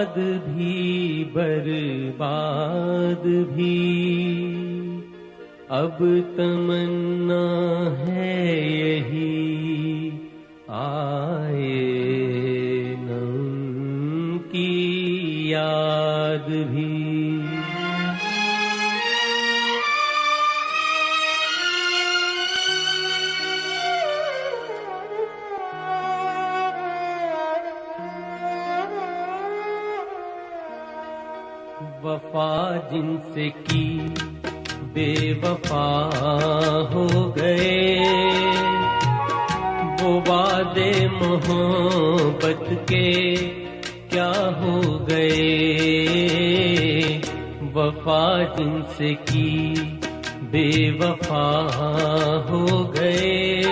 आबाद भी बर्बाद भी अब तमन्ना है यही आए न उनकी याद भी। वफा जिनसे की बेवफा हो गए, वो वादे मोहब्बत के क्या हो गए। वफा जिनसे की बेवफा हो गए,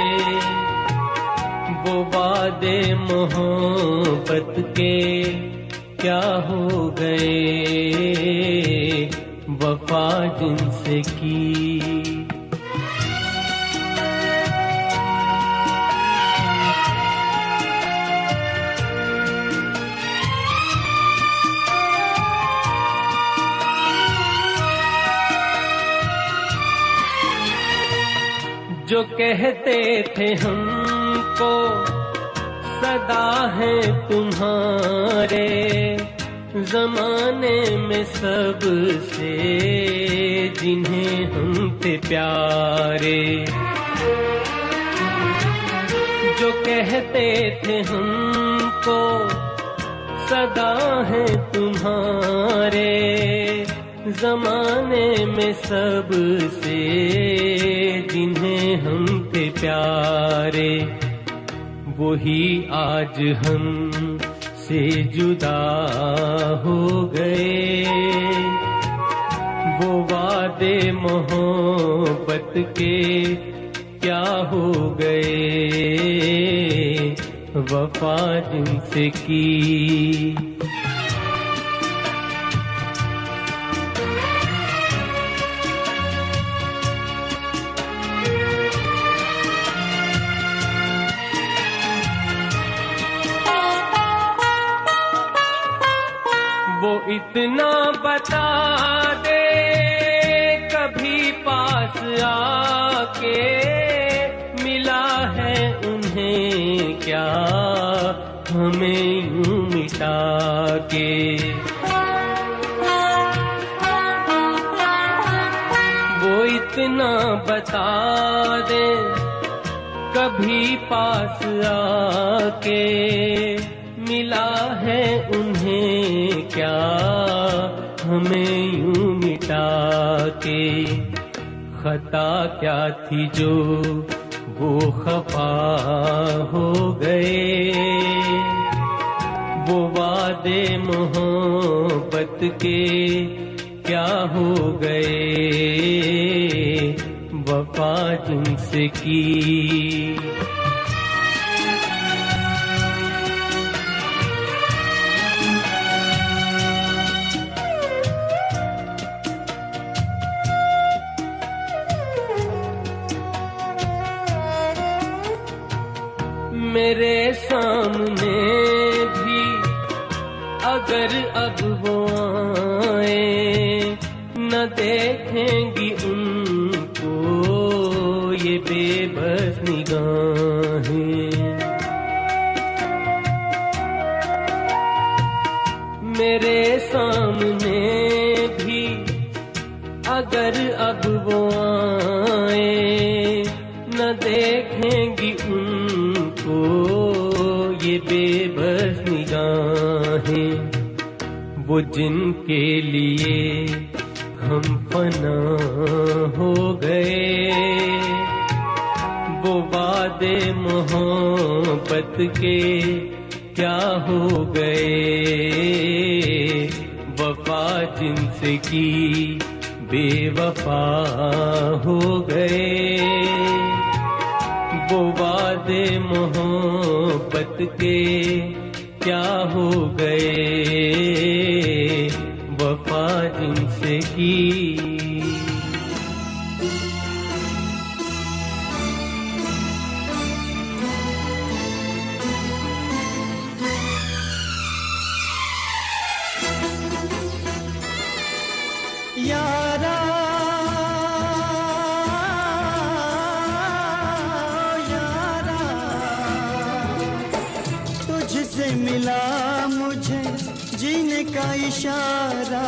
वो वादे मोहब्बत के क्या हो गए। वफा जिनसे की जो कहते थे हमको सदा है तुम्हारे, ज़माने में सबसे जिन्हें हम थे प्यारे। जो कहते थे हमको सदा है तुम्हारे, ज़माने में सबसे जिन्हें हम थे प्यारे, वही आज हम से जुदा हो गए। वो वादे मोहब्बत के क्या हो गए। वफा जिनसे की वो इतना बता दे कभी पास आके, मिला है उन्हें क्या हमें यूं मिटा के। वो इतना बता दे कभी पास आके, मिला है उन्हें क्या हमें यूं मिटा के। खता क्या थी जो वो खफा हो गए, वो वादे मोहब्बत के क्या हो गए। वफा जिनसे की मेरे सामने भी अगर अब वो आए, न देखेंगी उनको ये बेबस निगाहें। मेरे सामने भी अगर अब वो आए, न देखेंगी उनको ये बेबस निगाहें। वो जिनके लिए हम फना हो गए, वो वादे मोहब्बत के क्या हो गए। वफा जिनसे की बेवफा हो गए, वो वादे मोहब्बत के क्या हो गए। वफा जिनसे की का इशारा,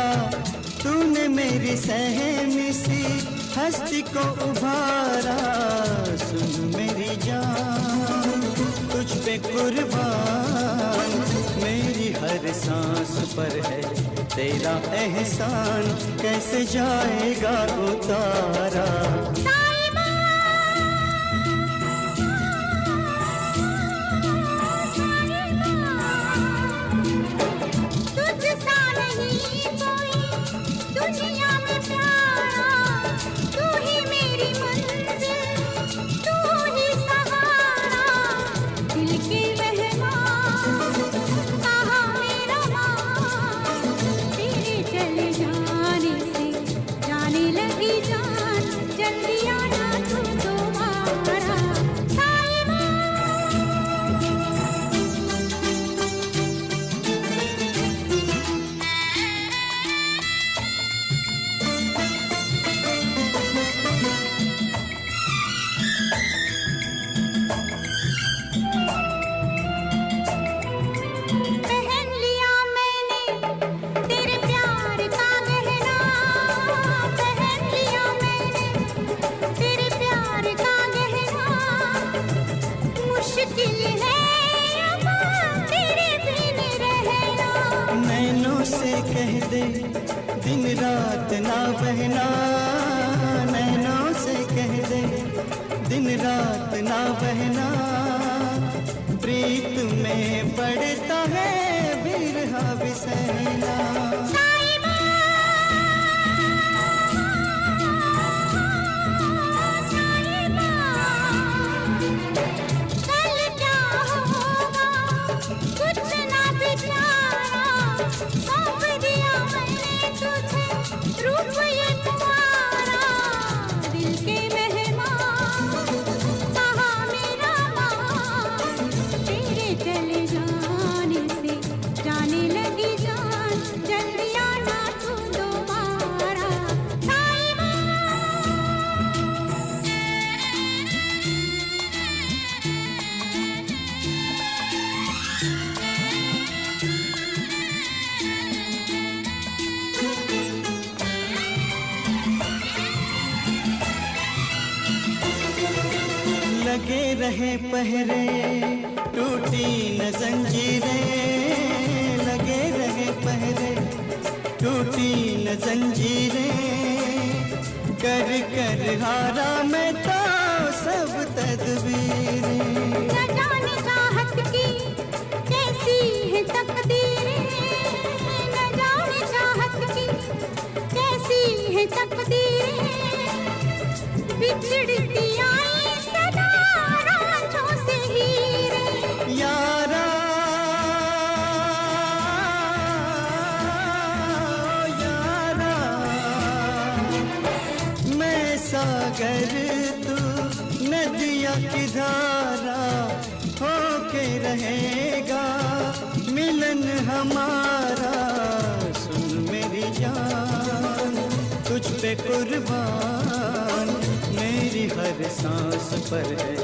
तूने मेरी सहमी सी हस्ती को उभारा। सुन मेरी जान, तुझ पे कुर्बान, मेरी हर सांस पर है तेरा एहसान, कैसे जाएगा उतारा। दिन रात ना बहना, नैनों से कह दे दिन रात ना बहना। प्रीत में पड़ता है बिरहा बिसैना। लगे रहे पहरे टूटी न जंजीरें, लगे रहे पहरे टूटी न जंजीरें। कर कर हारा मैं तो सब तदबीरें। न जाने चाहत की कैसी है तकदीरें, न जाने चाहत की कैसी है तकदीरें। बिछड़ती आई सदा रांझों से हीरे। यारा यारा मैं सागर तू नदिया की धारा, होके रहेगा मिलन हमारा। सुन मेरी जान, तुझ पे कुर्बान, मेरी हर सांस पर है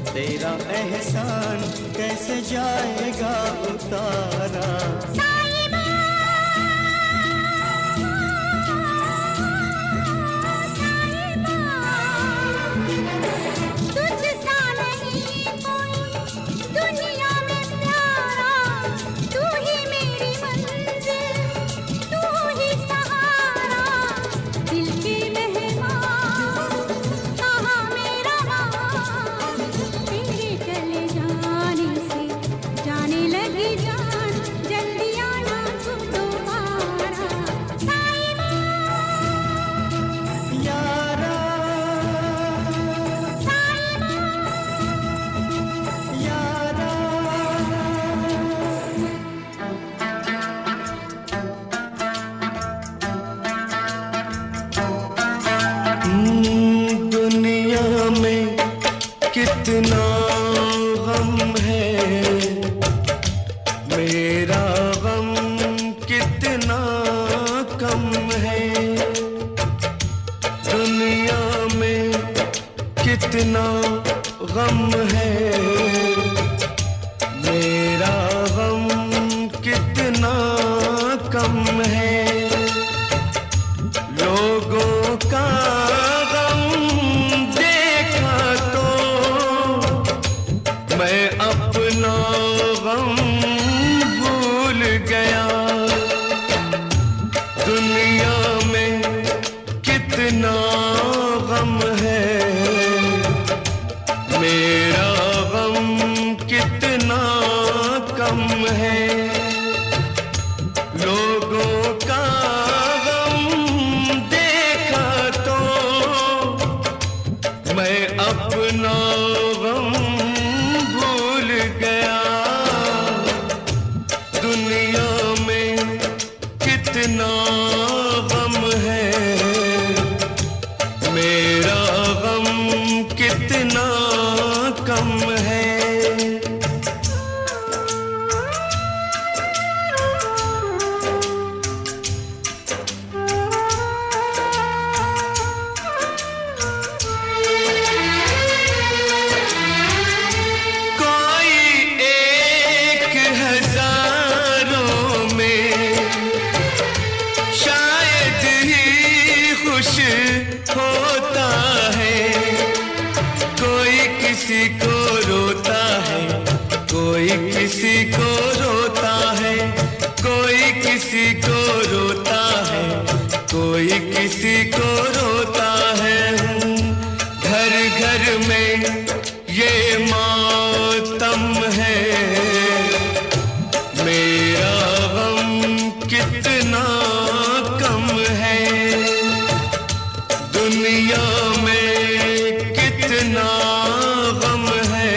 तेरा एहसान, कैसे जाएगा उतारा। कितना गम है, मेरा गम कितना कम है। दुनिया में कितना गम है, मेरा गम कितना कम अपना गम भूल गया। दुनिया में कितना गम है, मेरा गम कितना कम है। होता है कोई किसी को रोता है, कोई किसी को रोता है, कोई किसी को रोता है, कोई किसी को रोता है। घर घर में ये मातम है, मेरा गम कितना कम है। दुनिया में कितना गम है,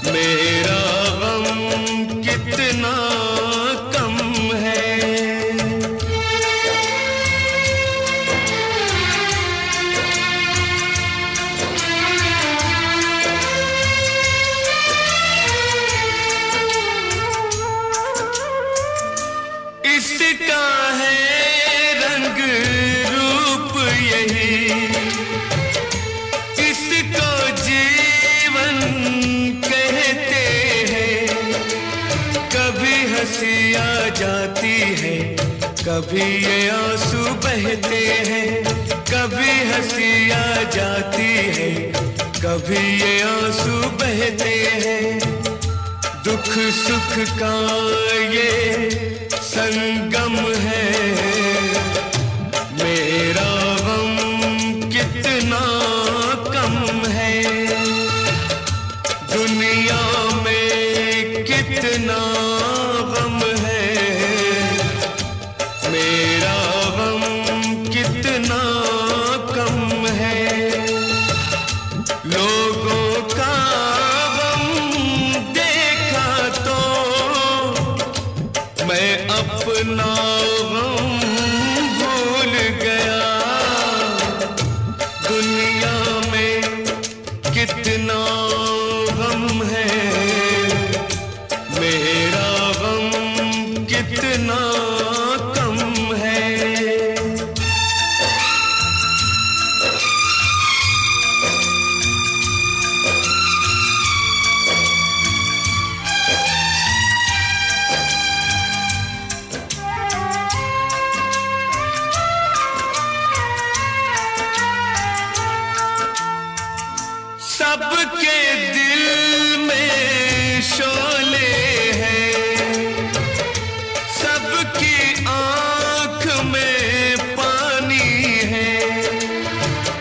मेरा गम कितना कम है। इसका है रंग इसको जीवन कहते हैं। कभी हंसी आ जाती है, कभी ये आंसू बहते हैं। कभी हंसी आ जाती है, कभी ये आंसू बहते हैं। दुख सुख का ये संगम है, मेरा गम कितना कम है। दुनिया में कितना गम है, मेरा गम कितना कम है। लोगों का गम देखा तो मैं अपना गम भूल गया। दुनिया में कितना गम है, मेरा गम कितना कम है। सबके दिल में शोले हैं, सबकी आंख में पानी है।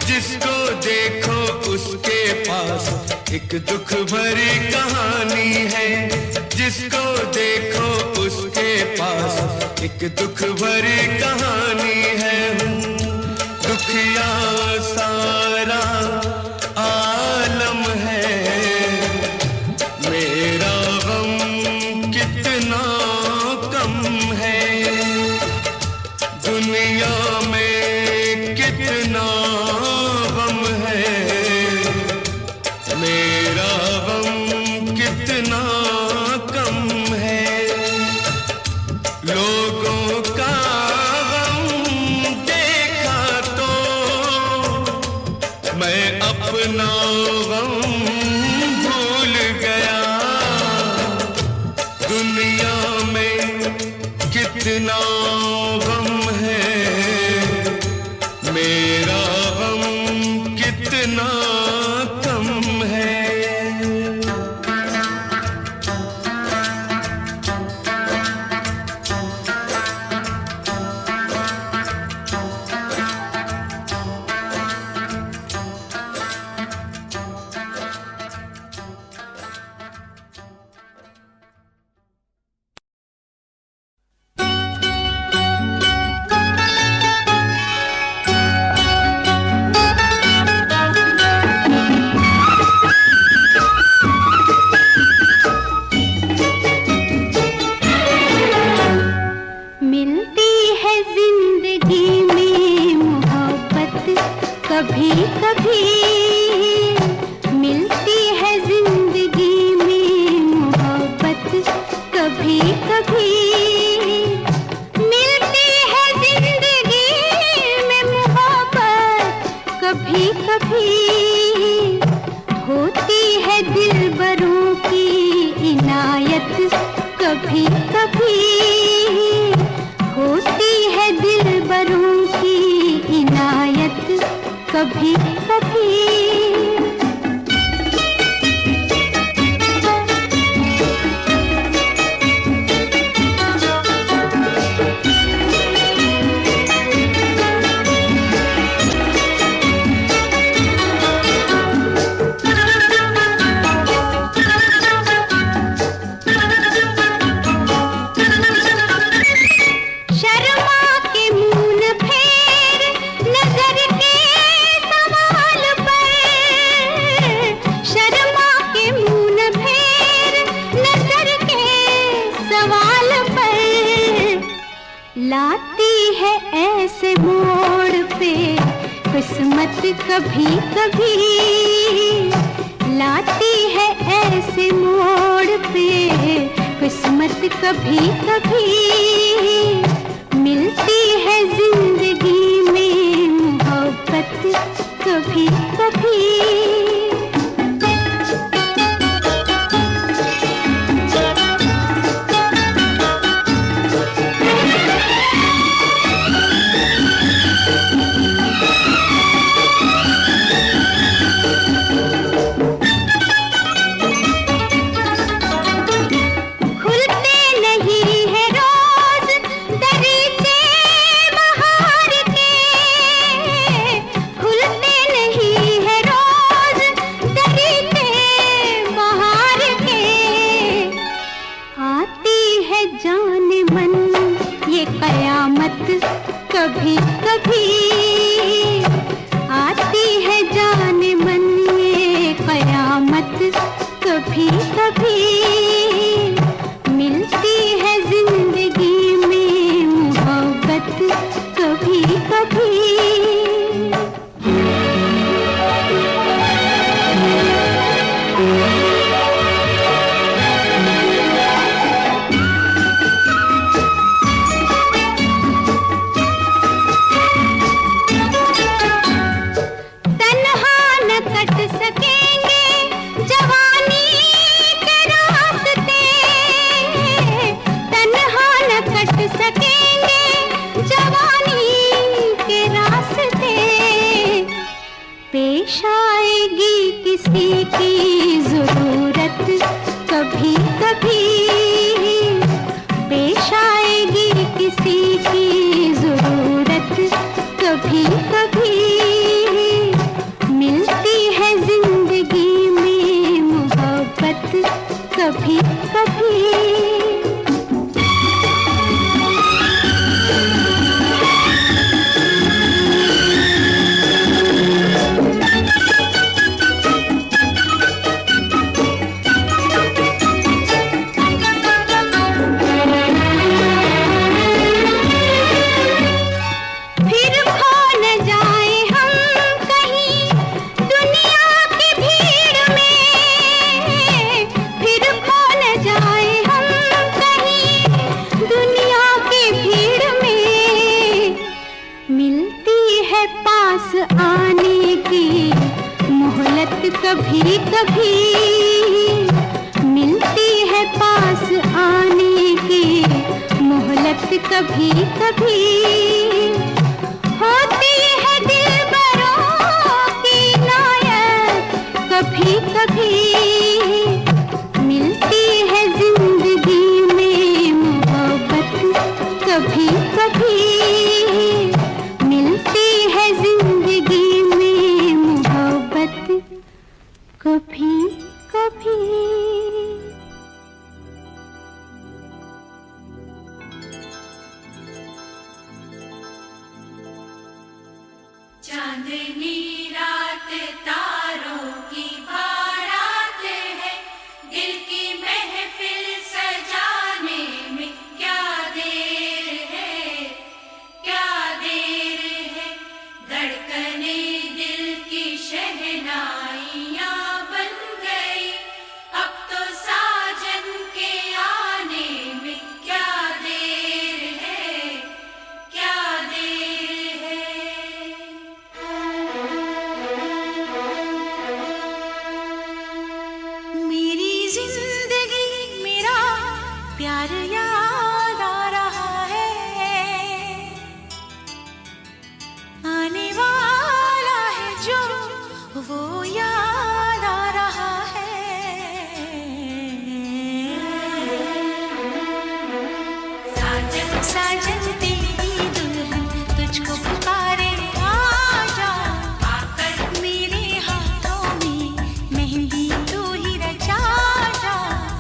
जिसको देखो उसके पास एक दुख भरी कहानी है। जिसको देखो उसके पास एक दुख भरी कहानी है। दुखिया सारा आलम है, मेरा गम कितना कम है। दुनिया में कितना गम है, मेरा गम कितना कम है। लोगों का गम देखा तो मैं अपना गम भूल गया। दुनिया में कितना गम है, मेरा गम कितना कम है। कभी मिलती है जिंदगी में मोहब्बत, कभी कभी मिलती है जिंदगी में मोहब्बत, कभी कभी होती है दिलबरों की इनायत, कभी कभी होती है दिलबरों की इनायत, कभी कभी। लाती है ऐसे मोड़ पे किस्मत, कभी कभी लाती है ऐसे मोड़ पे किस्मत, कभी कभी मिलती है जिंदगी में मोहब्बत, कभी कभी। कभी कभी आती है जान मन ये कयामत, कभी कभी मिलती है जिंदगी में मोहब्बत, कभी कभी। पेश आएगी किसी की जरूरत, कभी कभी पेश आएगी किसी की जरूरत, कभी कभी मिलती है जिंदगी में मोहब्बत, कभी कभी। आने की मोहलत कभी कभी मिलती है, पास आने की मोहलत कभी कभी होती है दिलबरों की इनायत, कभी कभी मिलती है जिंदगी में मोहब्बत, कभी कभी मिलती है जिंदगी में मोहब्बत, कभी कभी। चांदनी रात तारों की बारात है, दिल की महफिल सजाने में क्या देर है, क्या देर है, धड़कने दिल की शहनाइयाँ बन गई, अब तो साजन के आने में क्या देर है, क्या देर है। मेरी जिंदगी मेरा प्यार याद आ रहा है, आने वाला है जो वो याद आ रहा है। साजन साजन तेरी दुल्हन तुझको पुकारे, आजा आकर मेरे हाथों में मेहंदी तू ही रचा जा।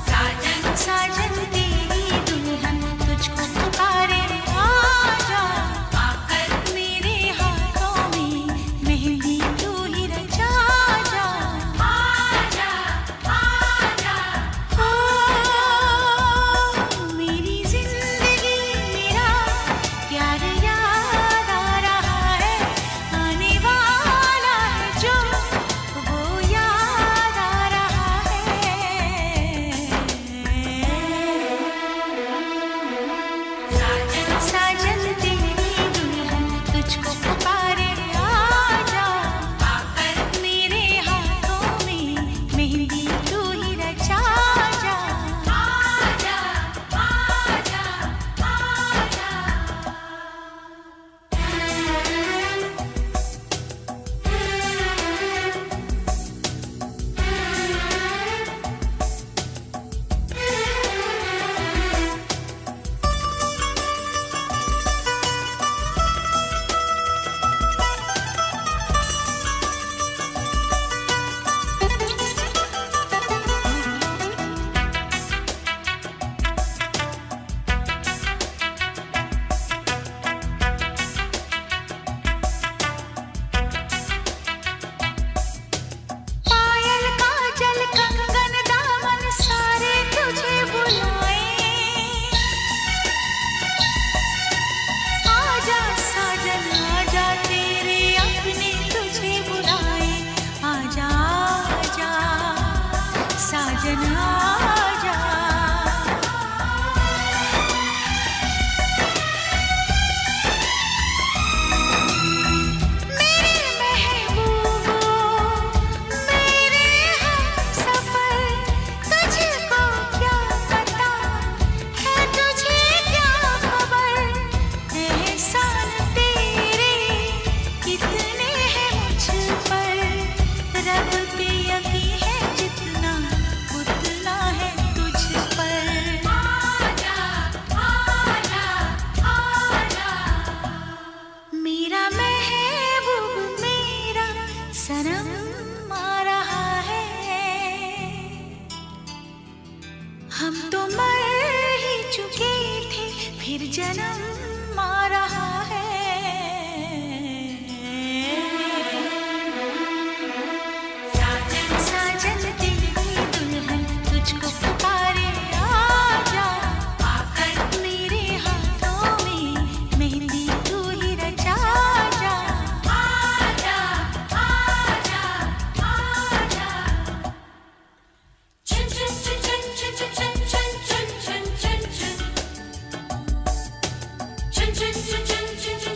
साजन साजन तेरी दुल्हन तुझको पुकारे, आजा आकर मेरे हाथों में मेहंदी तू ही रचा जा। आजा आजा ओ मेरी जिंदगी मेरा प्यार याद आ रहा है, आने वाला है जो वो याद आ रहा है। साजन साजन तेरी दुल्हन तुझको पुकारे, आजा आकर मेरे हाथों में मेहंदी तू ही रचा जा। आजा आजा आजा। पायल काजल कंगन दामन सारे तुझे बुलाए, आजा साजन आजा तेरे अपने तुझे बुलाए, आजा आजा साजन आजा। मेरे महबूबो मेरे हमसफर, तुझको क्या पता है तुझे क्या खबर, एहसान तेरे कितने हैं मुझ पर, रब पे यकीन है जितना उतना है तुझ पर। आजा आजा आजा। मेरा महबूब मेरा सनम आ रहा है, हम तो मर ही चुके थे फिर जन्म आ रहा है। साजन साजन तेरी दुल्हन तुझको पुकारे, आजा आकर मेरे हाथों में मेहंदी तू ही रचा जा। आजा आजा आजा। चुन चुन चुन चुन चुन चुन चुन चुन चुन चुन चुन चुन चुन चुन चुन चुन चुन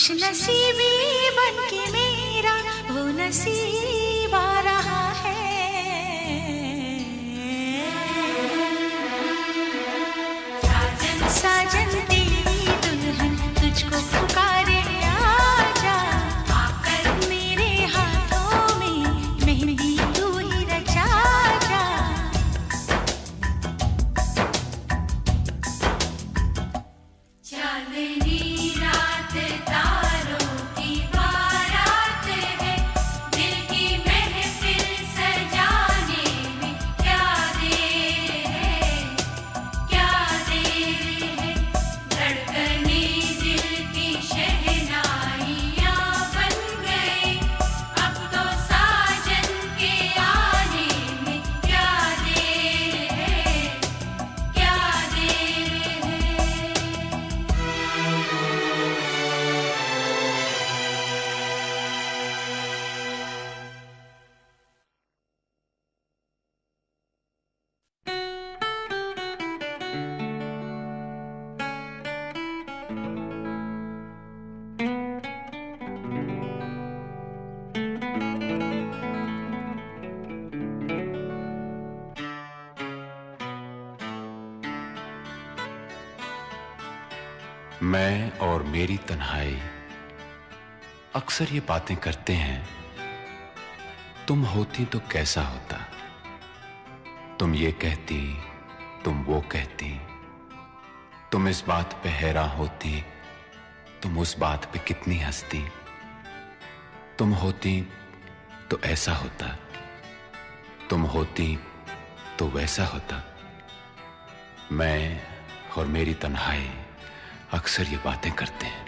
खुश नसीबी बन के मेरा वो नसीब आ रहा है। साजन साजन तेरी दुल्हन तुझको पुकारे आजा, आकर मेरे हाथों में मेहंदी तू ही रचा जा। चांदनी रात तारों की बारात है, दिल की महफिल सजाने में क्या देर है, क्या देर है। धड़कने दिल की शहनाइयाँ बन गए, अब तो साजन के आने में क्या देर है, क्या देर है। मैं और मेरी तन्हाई अक्सर ये बातें करते हैं, तुम होती तो कैसा होता, तुम ये कहती, तुम वो कहती, तुम इस बात पे हैरान होती, तुम उस बात पे कितनी हंसती, तुम होती तो ऐसा होता, तुम होती तो वैसा होता। मैं और मेरी तन्हाई अक्सर ये बातें करते हैं।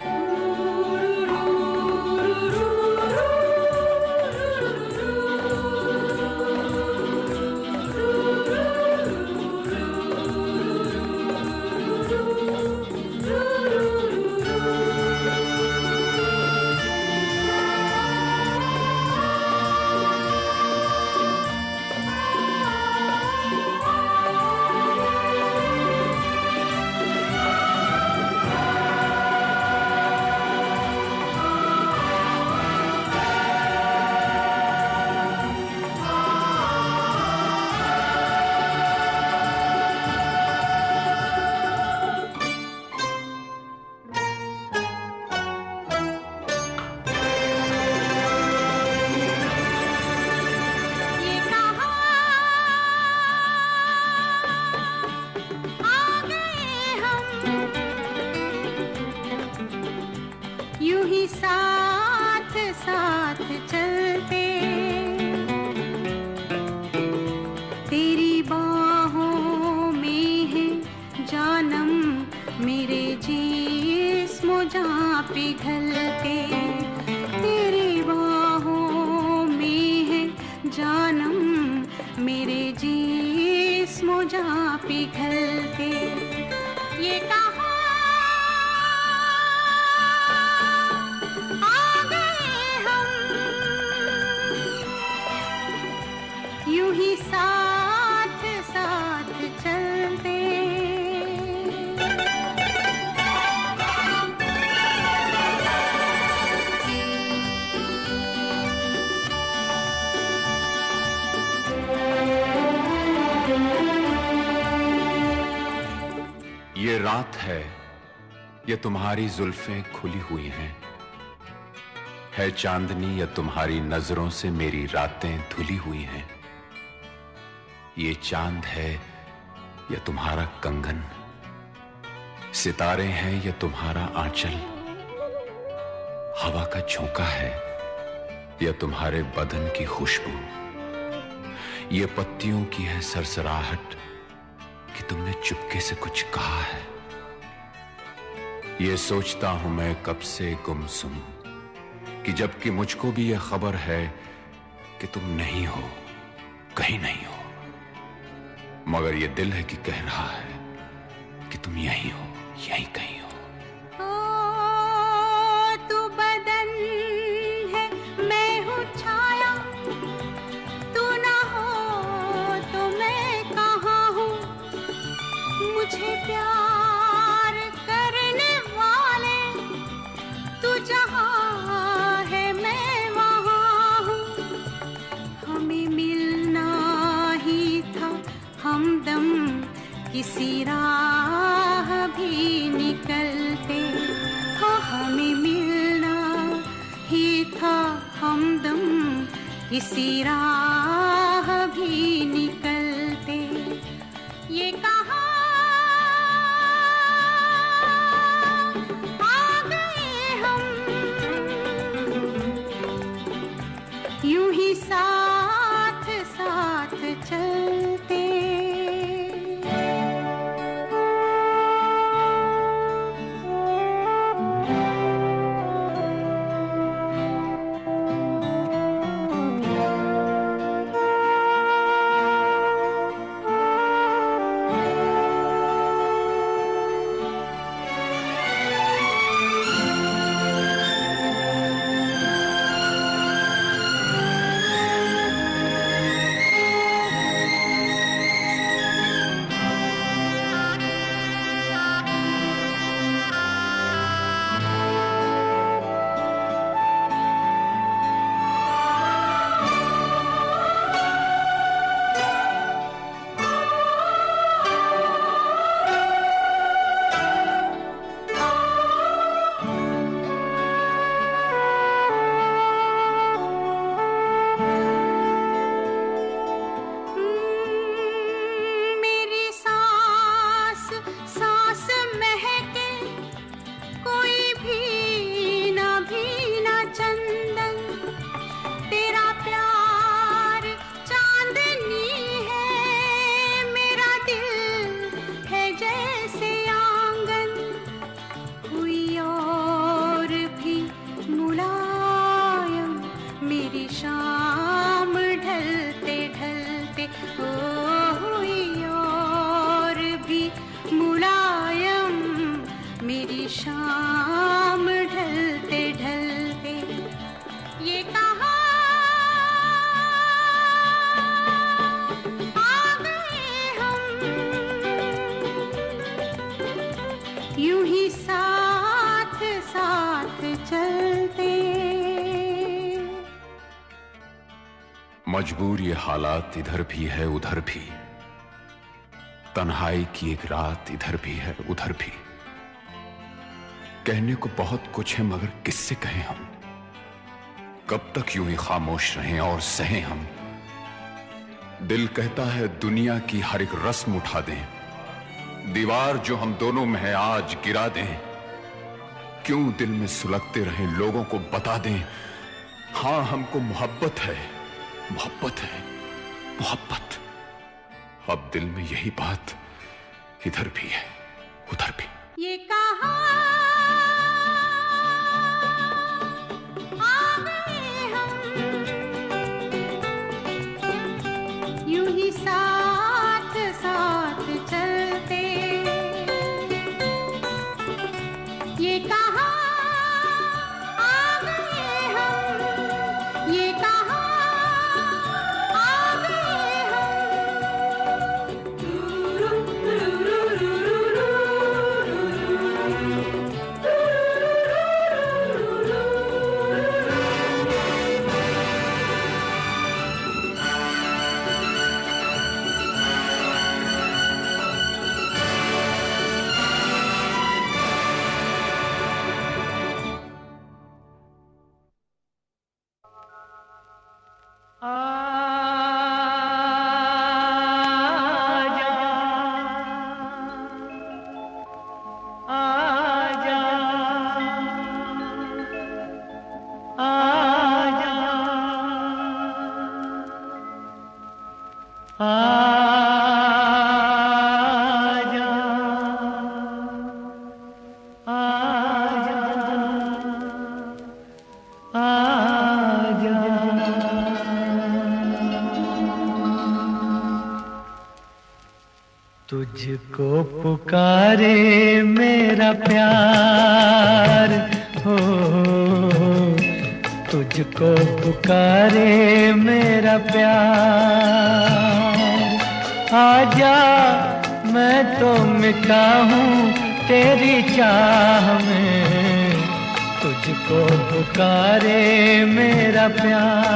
ये कहाँ आ गए हम, यूं ही साथ साथ चलते, तेरी बाहों में है जानम, मेरे जिस्म जहाँ पिघलते, तेरी बाहों में है जानम, मेरे जिस्म जहाँ पिघलते। ये कहाँ आ गए हम, यूं ही साथ साथ चलते। ये रात है, ये तुम्हारी जुल्फें खुली हुई हैं, है चांदनी या तुम्हारी नजरों से मेरी रातें धुली हुई हैं। ये चांद है या तुम्हारा कंगन, सितारे हैं या तुम्हारा आंचल, हवा का झोंका है या तुम्हारे बदन की खुशबू, ये पत्तियों की है सरसराहट कि तुमने चुपके से कुछ कहा है। ये सोचता हूं मैं कब से गुमसुम कि जबकि मुझको भी यह खबर है कि तुम नहीं हो, कहीं नहीं हो, मगर ये दिल है कि कह रहा है कि तुम यहीं हो, यहीं कहीं हो। तू बदन है, मैं हूँ छाया, तू ना हो तो मैं कहाँ हूँ, मुझे प्यार करने वाले तू जहाँ किसी राह भी निकलते, ये कहाँ आ गए हम, यूं ही साथ साथ चलते। शाम ढलते ढलते, ये कहाँ आ गए हम, यूं ही साथ साथ चलते। मजबूर ये हालात इधर भी है उधर भी, तन्हाई की एक रात इधर भी है उधर भी। कहने को बहुत कुछ है मगर किससे कहें हम, कब तक यूं ही खामोश रहें और सहें हम। दिल कहता है दुनिया की हर एक रस्म उठा दें, दीवार जो हम दोनों में है आज गिरा दें। क्यों दिल में सुलगते रहें, लोगों को बता दें, हां हमको मोहब्बत है, मोहब्बत है, मोहब्बत। अब दिल में यही बात इधर भी है उधर भी। ये कहाँ आ गए हम, यूं ही साथ साथ चलते। ये कहाँ आ गए हम, ये कहाँ आ गए तुझको पुकारे मेरा प्यार हो, तुझको पुकारे मेरा प्यार। आजा मैं तो मिटा हूँ तेरी चाह में, तुझको पुकारे मेरा प्यार।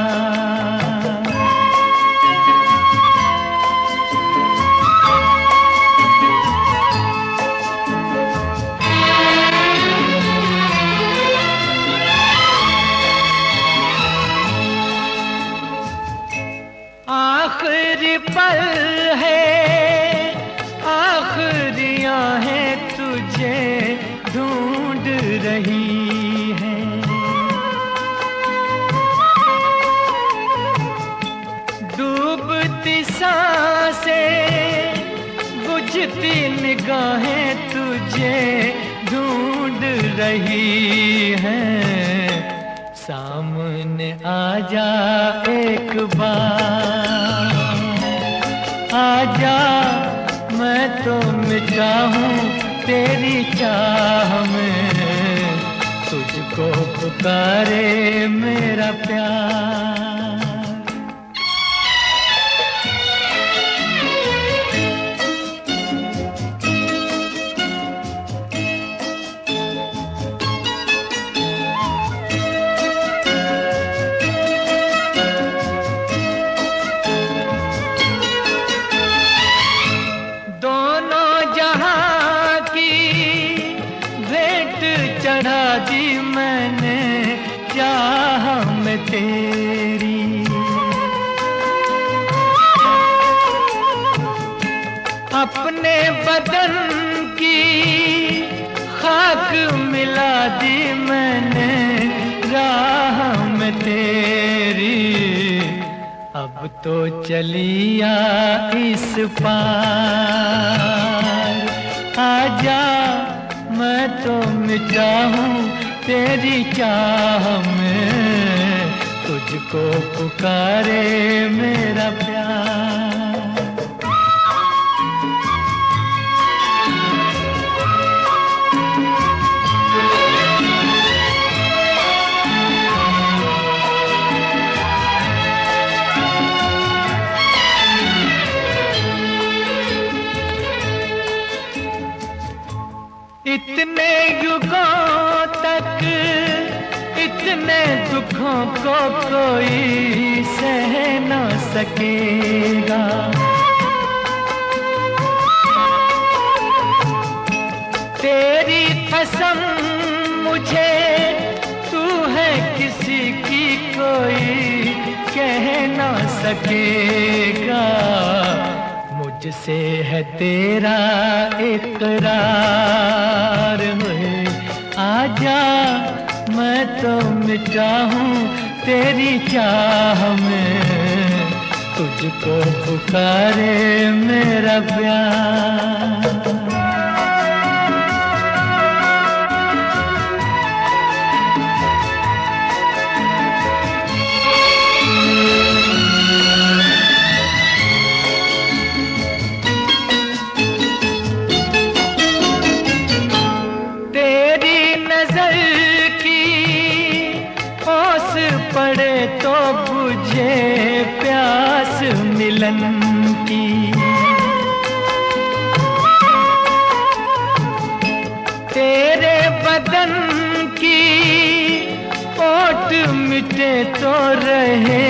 निगाहें तुझे ढूंढ रही हैं, सामने आ जा एक बार, आजा मैं तो मिटा हूँ तेरी चाह में, तुझको पुकारे मेरा प्यार। चढ़ा दी मैंने चाह में तेरी, अपने बदन की खाक मिला दी मैंने राह में तेरी, अब तो चलिया इस पार, आजा मैं तो मिटा हूँ तेरी चाह में, तुझको पुकारे मेरा प्यार। इतने युगों तक इतने दुखों को कोई सह न सकेगा, तेरी कसम मुझे तू है किसी की कोई कह न सकेगा, मुझसे है तेरा इकरार है, आजा मैं तो मिटा हूँ तेरी चाह में, तुझको पुकारे मेरा प्यार। पड़े तो बुझे प्यास मिलन की, तेरे बदन की ओट मिटे तो रहे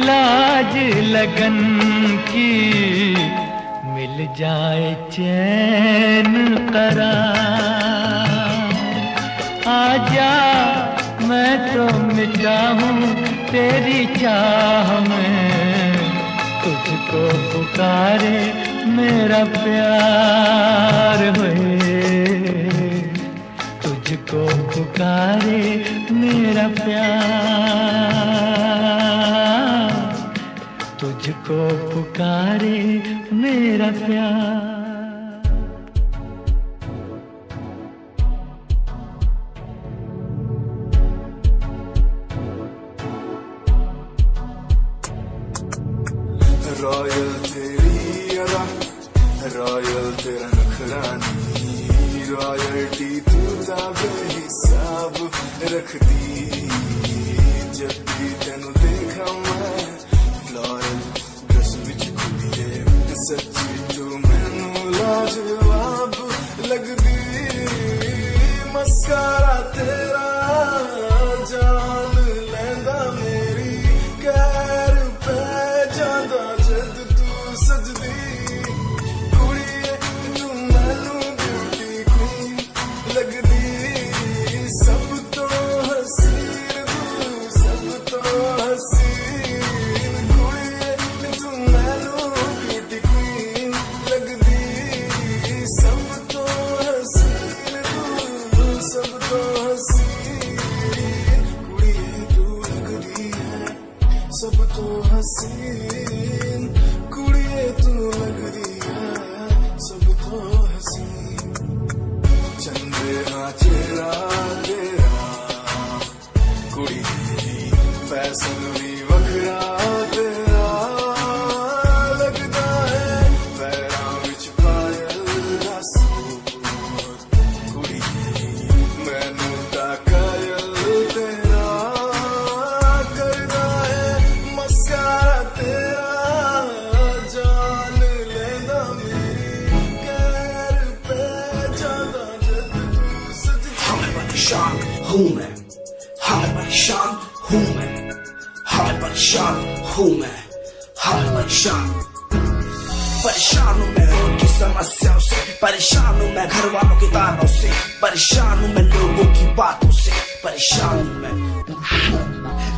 लाज लगन की, मिल जाए चैन करार, आजा मैं तो मिटा हूँ तेरी चाह में, तुझको पुकारे मेरा प्यार है, तुझको पुकारे मेरा प्यार, तुझको पुकारे मेरा प्यार। रॉयल तेरी अदा, रॉयल तेरा नखरानी, रॉयल्टी तू बेहिसाब रख दी, जब भी तेनू देखा मैं फ्लोरल ड्रेस विच कुड़िए, सच्ची तू मैनू लाजवाब लगदी, मस्कारा तेरा जान लैंदा मेरी, कैर पे जांदा जद तू सजदी, कुड़िए तू मैनू ब्यूटी क्वीन लगदी, सब तो हसीन तू सब तो हसीन, कुड़िए तू मैनू ब्यूटी क्वीन लगदी, सब तो हसीन तू सब तो हसीन, कुड़िए तू लगदी है सब तो हसीन, कुड़िए तू लगदी है सब तो हसीन। फैशन भी वखरा तेरा लगदा है पैरां विच पायल दा सूट कुड़ी मैनू तां कायल तेरा करदा है मस्कारा तेरा जान लेंदा मेरी कैर पे जांदा जद तू सजदी हमें परेशान हूँ मैं, हमें परेशान हूँ मैं, हमें परेशान हूँ मैं, हमें परेशान हूँ मैं रोज की समस्याओं से, परेशान हूँ मैं घर वालों के तानों से, परेशान हूँ मैं लोगों की बातों से, परेशान हूँ मैं।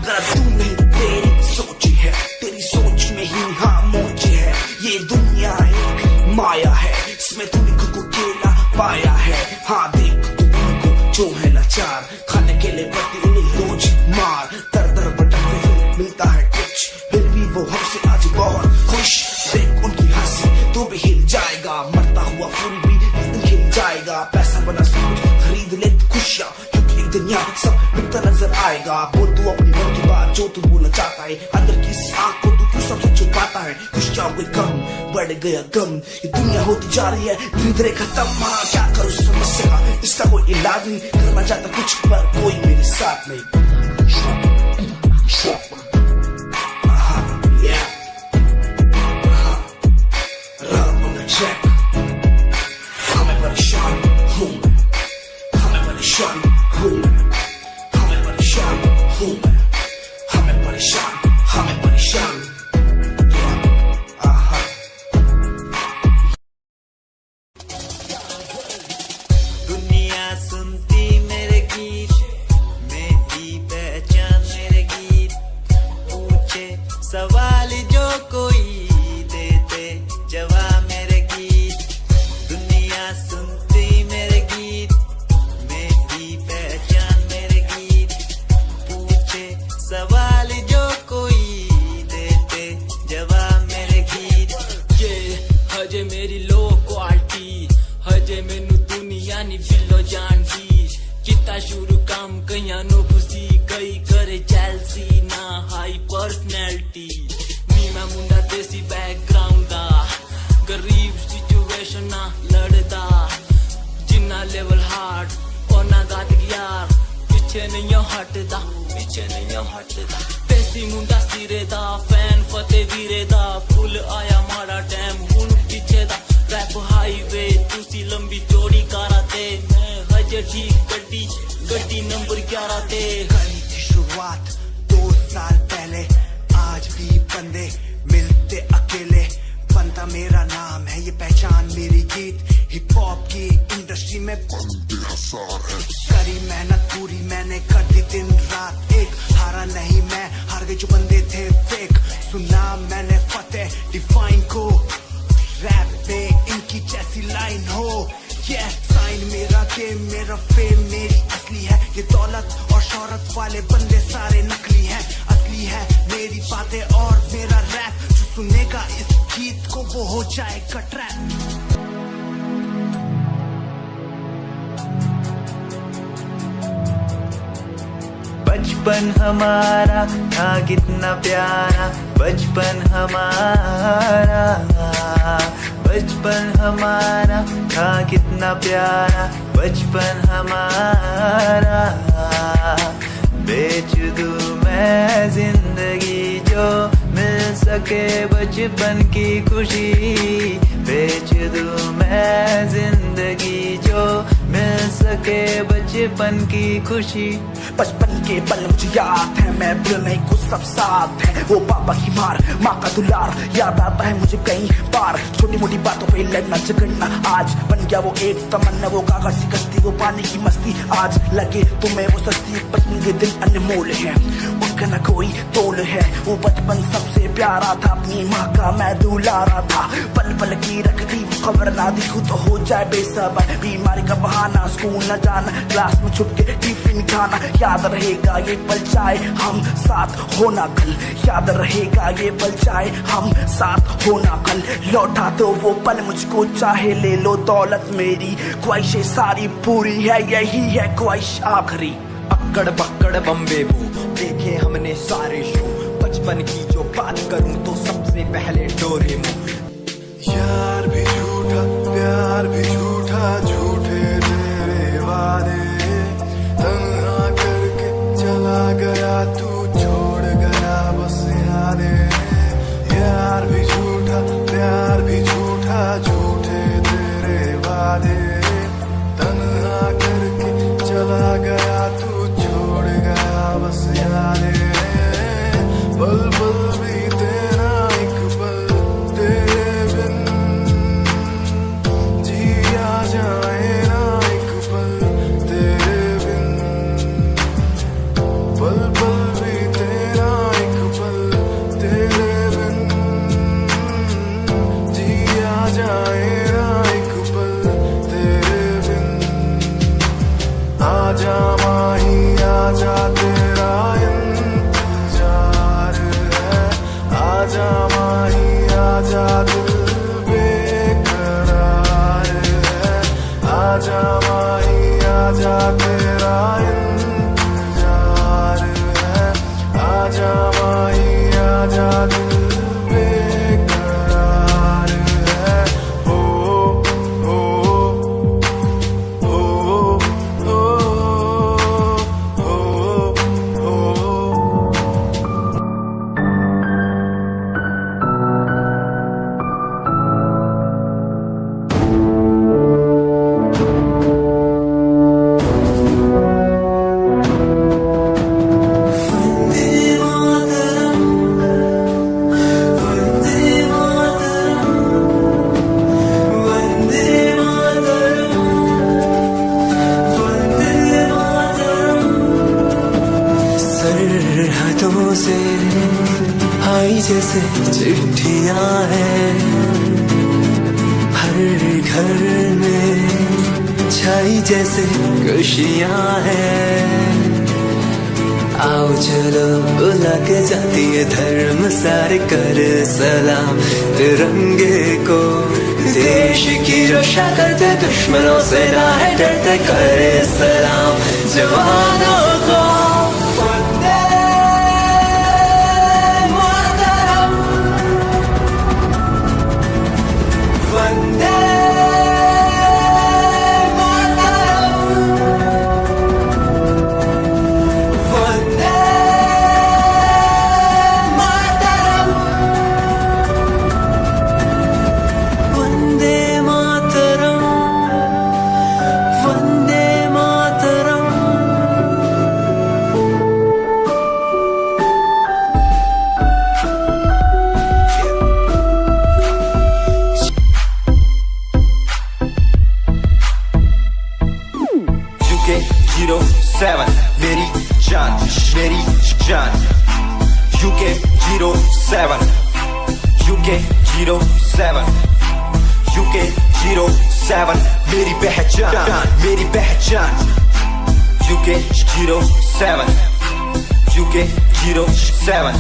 गलत तू नहीं तेरी सोच है, तेरी सोच में ही खामोश है, ये दुनिया एक माया है, इसमें तूने खुद को अकेला पाया है। हाँ देख तू को जो है लाचार, खाने के लिए पड़ती उन्हें रोज मार, दर दर भटकते फिर मिलता है कुछ, फिर भी वो हमसे आज बहुत खुश। देख उनकी हंसी तू भी हिल जाएगा, मरता हुआ फूल भी खिल जाएगा, पैसा बना सब कुछ खरीद ले खुशियाँ, क्योंकि एक दिन यहाँ सब बिकता नजर आएगा। बोल तू अपनी मन की बात जो तू बोलना चाहता है, अंदर की इस आँख को तू क्यों सबसे छुपाता है। खुशियाँ हुई कम बढ़ गया गम, ये दुनिया होती जा रही है धीरे धीरे खत्म। हाँ क्या करूँ समस्या का, इसका कोई इलाज नहीं, करना चाहता कुछ पर कोई मेरे साथ नहीं। हमें परेशान हूँ मैं, हमें परेशान हूँ मैं, हमें परेशान हूँ मैं, हमें परेशान, हमें परेशान। दुनिया सुनती मेरे गीत, मेरी पहचान मेरे गीत, पूछे सवाल जो कोई देते जवाब मेरे गीत। दुनिया सुनती मेरे गीत, मेरी पहचान मेरे गीत, पूछे सवाल जो कोई देते जवाब मेरे गीत। ये हजे मेरी लो क्वालिटी, हजे मैनू दुनिया नी बिलो जानदी, किता शुरू काम कईयां नो खुशी, कई करे चैलसी ना हाई पर्सनैलिटी। नी मैं मुंडा देसी बैकग्राउंड दा, गरीब सिचुएशन ना लड़दा, जिन्ना लेवल हार्ड ओना गाद यार, पीछे नहीं हटदा, पीछे नहीं हटदा। देसी मुंडा सिरे दा, फैन फतेह वीरे दा, फुल आया माड़ा टाइम हुन पीछे दा। रैप हाईवे तुसी लंबी चौड़ी कारा ते, मैं हजे ठीक गड्डी गड्डी नंबर 11 ते। करी थी शुरुआत 2 साल पहले, आज भी बंदे मिलते अकेले, बनता मेरा नाम है ये पहचान मेरी गीत। हिप हॉप की इंडस्ट्री में बंदे हज़ार है, करी मेहनत पूरी मैंने कर दी दिन रात एक, हारा नहीं मैं, हार गए जो बंदे थे फेक। सुना मैंने फतेह डिफाइन को, रैप पे इनकी जैसी लाइन हो, ये साइन मेरा गेम मेरा फेम मेरी असली है। ये दौलत और शोहरत वाले बंदे सारे नकली हैं, असली है मेरी बातें और मेरा रैप, जो सुनेगा इस गीत को वो हो जाएगा ट्रैप। बचपन हमारा था कितना प्यारा, बचपन हमारा, बचपन हमारा था कितना प्यारा, बचपन हमारा। बेच दूं मैं जिंदगी जो मिल सके बचपन की खुशी, बेच दूं मैं जिंदगी जो मिल सके बचपन की खुशी। बचपन के पल मुझे याद है, मैं भूल नहीं कुछ सब साथ है, वो पापा की मार माँ का दुलार याद आता है मुझे कई बार। छोटी मोटी बातों पे लड़ना झगड़ना आज बन गया वो एक तमन्ना, वो कागज की कश्ती वो पानी की मस्ती, आज लगे तुम्हें वो सस्ती। बचपन के दिन अनमोल है, उनका न कोई तोल है, वो बचपन सबसे प्यारा था, अपनी माँ का मैं दुलारा था। पल पल की रखती खबर ना दी खुद हो जाए बेसबर, बीमारी का बहाना, स्कूल न जाना, क्लास में छुप के टिफिन खाना। याद रहेगा ये पल चाहे हम साथ होना कल, याद रहेगा ये पल चाहे हम साथ होना कल। लौटा दो वो पल मुझको चाहे ले लो दौलत मेरी, ख्वाहिशें सारी पूरी है यही है ख्वाहिश आखिरी। अक्कड़ बक्कड़ चंडीगढ़ बम्बे वो देखे हमने सारे शो। बचपन की जो बात करूं तो सबसे पहले डोरेमोन। यार भी झूठा प्यार भी झूठा, झूठे तेरे वादे, तन्हा करके चला गया तू, छोड़ गया बस यादें। यार भी झूठा प्यार भी झूठा, झूठे तेरे वादे, तन्हा करके चला गया तू, छोड़ गया बस यादें। पल पल भी तेरा एक पल तेरे बिन जिया जाए ना, एक पल तेरे बिन। पल पल भी तेरा एक पल तेरे बिन जिया जाए ना, एक पल तेरे बिन। आजा माही आजा तेरा इंतजार है, आजा माही आजा दिल बेकरार है। आजा माही आजा तेरा इंतजार है, आजा माही आजा दिल बेकरार है। ओ ओ ओ ओ ओ ओ। सरहदों से आई जैसे चिट्ठियां हैं, हर घर में छाई जैसे खुशियां हैं। आओ चलो बुला के जाती है धर्म सारे कर सलाम तिरंगे को। देश की रक्षा करते दुश्मनों से ना है डरते, करे सलाम जवानों को। मेरी जान मेरी जान। UK 07 UK 07 UK 07 मेरी पहचान मेरी पहचान। UK 07 UK 07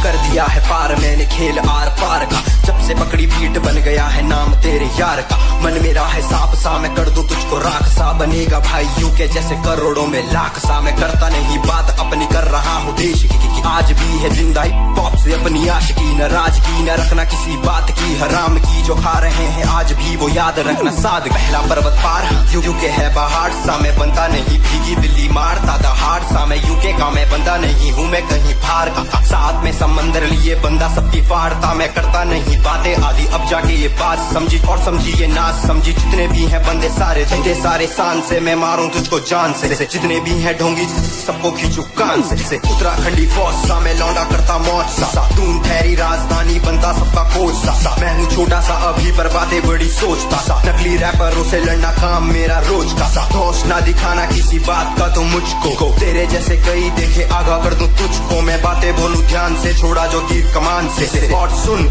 कर दिया है पार मैंने खेल आर पार का, जब से पकड़ी बीट बन गया है नाम तेरे यार का। मन मेरा है सांप सा मैं कर दूं तुझको राख सा, बनेगा भाई यूके जैसे करोड़ों में लाख सा। मैं करता नहीं बात अपनी कर रहा हूँ देश की, आज भी है जिंदा पॉप से अपनी आशिकी। नाराजगी न रखना किसी बात की, हराम की जो खा रहे हैं आज भी वो याद रखना साद। पहला पर्वत पार यूके है पहाड़ सा, मैं बनता नहीं भीगी दिल्ली मारता दहाड़ सा। मैं यूके का मैं बंदा नहीं हूँ मैं कहीं बाहर का, साथ में समंदर लिए बंदा सबकी फाड़ता। मैं करता नहीं बातें आदि अब जाके ये बात समझी, और समझी ये नाच समझी। जितने भी हैं बंदे सारे झंडे सारे शान से, मैं मारूं तुझको जान से। जितने भी हैं ढोंगी सबको खींचू कान से। उत्तराखंडी फौज सा मैं लौंडा करता मौज सा, दून ठहरी राजधानी बनता सबका कोच सा। मैं हूँ छोटा सा अभी पर बातें बड़ी सोचता सा, नकली रैपरों से लड़ना काम मेरा रोज का सा। दोष ना दिखाना किसी बात का तो मुझको, तेरे जैसे कई देखे आगा कर दूं तुझको। मैं बातें बोलूं ध्यान से छोड़ा जो तीर कमान से। और सुन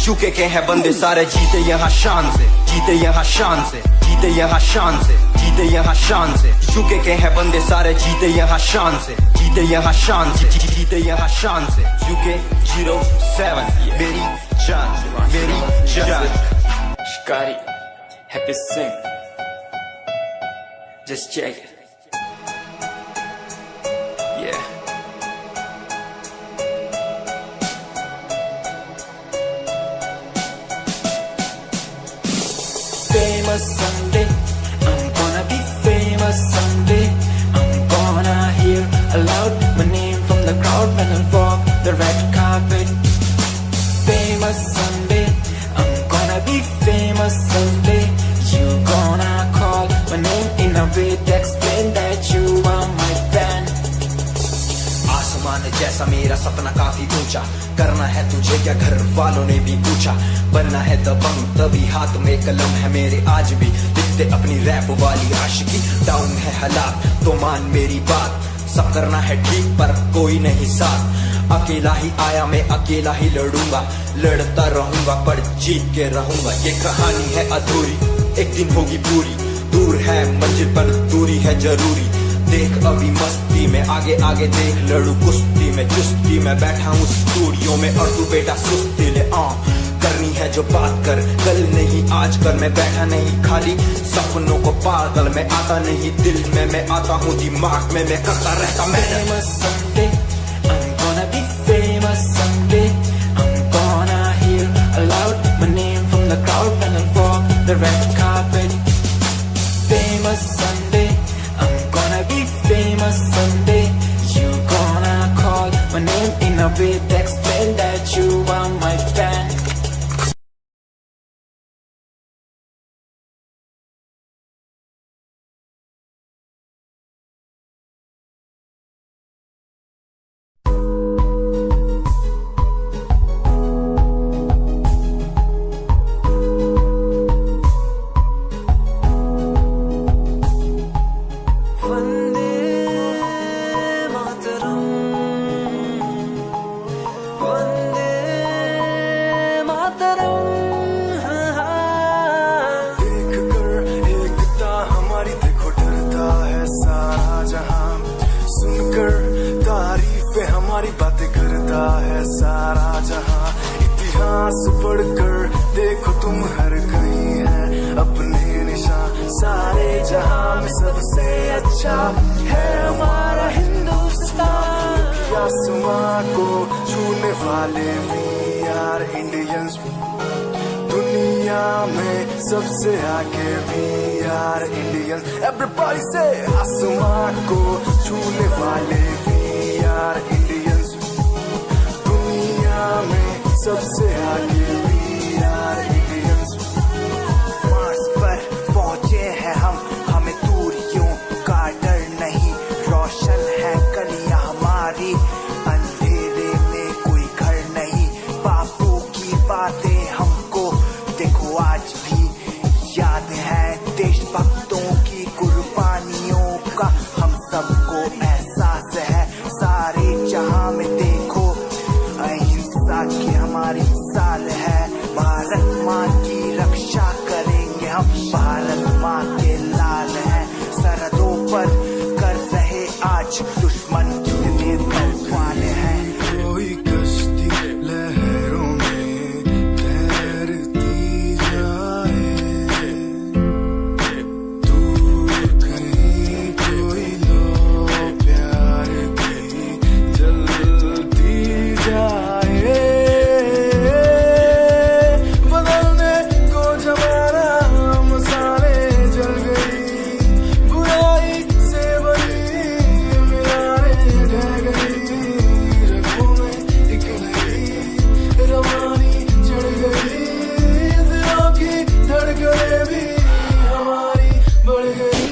यूके के हैं बंदे सारे जीते यहाँ शान से, जीते यहाँ शान से, जीते यहाँ शान से, जीते यहाँ शान से। यूके के हैं बंदे सारे जीते यहाँ शान से, जीते यहाँ शान से, जीते यहाँ शान से। UK 07 मेरी जान मेरी जान। शिकारी Happy Singh, just check it. the crowd when I walk the red carpet. Famous someday, I'm gonna be famous someday. You gonna call my name in a way to explain that you are my fan. आसमान जैसा मेरा सपना काफी ऊंचा, करना है तुझे क्या घर वालों ने भी पूछा, बनना है दबंग तभी हाथ में कलम है मेरे आज भी लिखते अपनी रैप वाली आशिकी। डाउन है हालात तो मान मेरी बात, सब करना है ठीक पर कोई नहीं साथ। अकेला ही आया मैं अकेला ही लड़ूंगा, लड़ता रहूंगा पर जीत के रहूंगा। ये कहानी है अधूरी एक दिन होगी पूरी, दूर है मंजिल पर दूरी है जरूरी। देख अभी मस्ती में आगे आगे देख, लड़ू कुश्ती में चुस्ती में बैठा हूँ स्टूडियो में और तू बेटा सुस्ती ले। करनी है जो बात कर, कल नहीं आज कर, मैं बैठा नहीं खाली सपनों को पागल में आता नहीं दिल में मैं आता हूँ दिमाग में मैं करता रहता मेहनत। Famous someday, I'm gonna hear aloud my name from the crowd when I walk the red carpet. Famous someday, I'm gonna be famous someday. You gonna call my name in a way to explain that you are my fan. हमारी बातें करता है सारा जहां, इतिहास पढ़कर देखो तुम हर कहीं है अपने निशान। सारे जहां में सबसे अच्छा है हमारा हिंदुस्तान। आसमां को छूने वाले भी यार इंडियंस, दुनिया में सबसे आगे भी यार इंडियंस। एवरीबॉडी से आसमां को छूने वाले भी यार इंडियंस, दुनिया में सबसे आगे भी यार इंडियंस। मार्स पर पहुंचे हैं हम, हमें दूरियों का डर नहीं, रोशन है गलियां हमारी, अंधेरे में कोई घर नहीं। बापू की बातें हमको देखो आज भी याद है, देशभक्तों की कुर्बानियों का हम सबको एहसास है। सारे जहां में देखो अहिंसा की हमारी मिसाल है। भारत माँ की रक्षा करेंगे हम, भारत माँ के लाल हैं। सरहदों पर कर रहे आज दुश्मन कितने तूफान हैं। कोई कश्ती लहरों में तैरती जाए, दूर कहीं कोई लो प्यार की जलती जाए। बदलने को जमाना मसाले जल गई, बुराई से बनी मीनारें ढह गई। रगों में एक नई रवानी चढ़ गई, दिलों की धड़कनें भी हमारी बढ़ गई।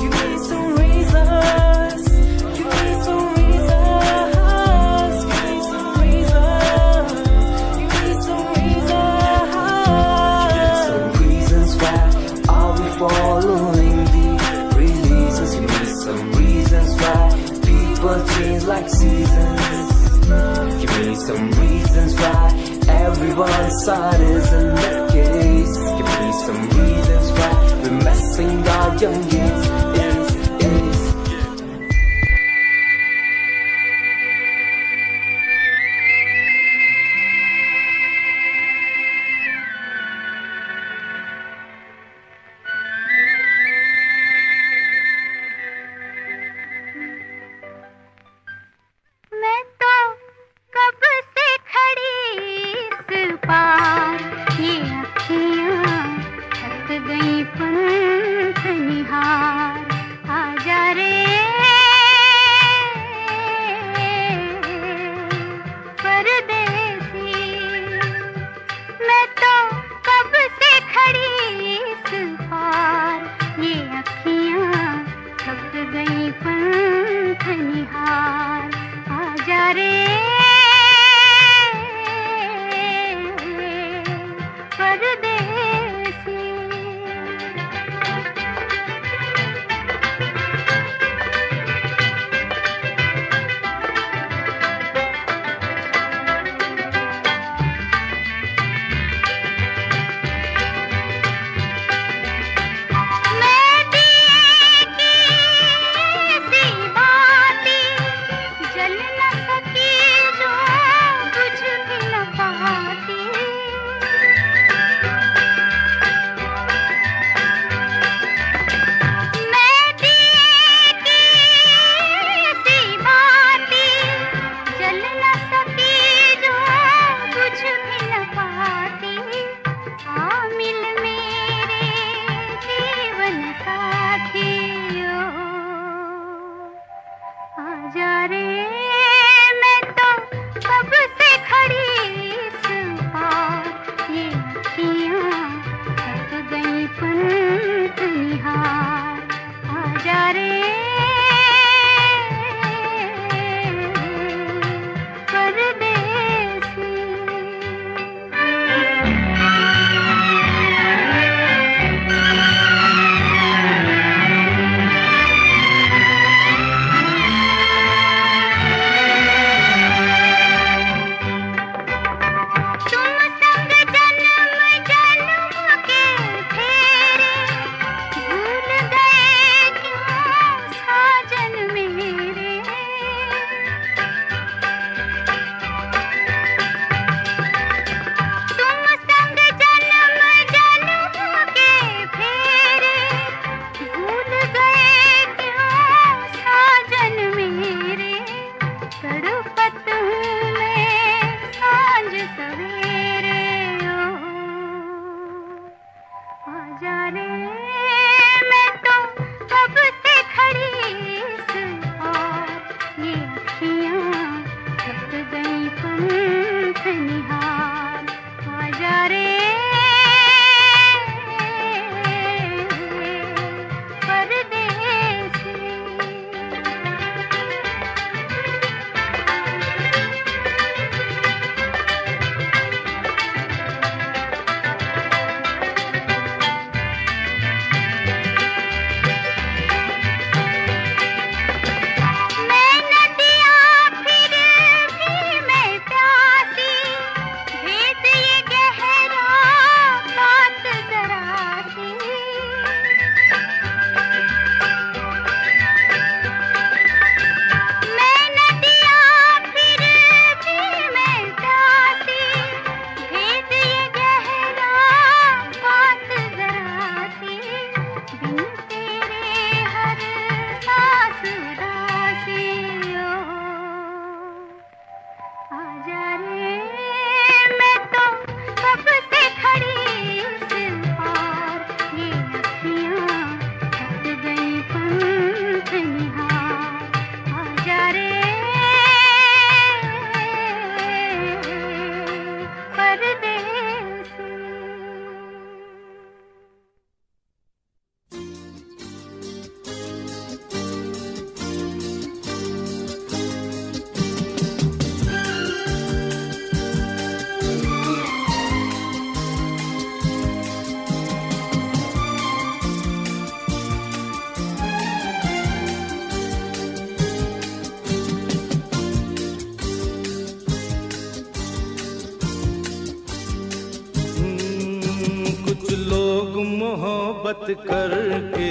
Give me some reasons, give me some reasons, give me some reasons, give me some reasons. Some reasons why are we following the reasons? Give me some reasons why people change like seasons. Give me some reasons why everyone's side is in the case. Give me some reasons why we're messing our young kids. मैं तो कब से खड़ी इस पार, ये इस पार ये अखियां थक गई पंख निहार आजा रे परदेसी मोहब्बत करके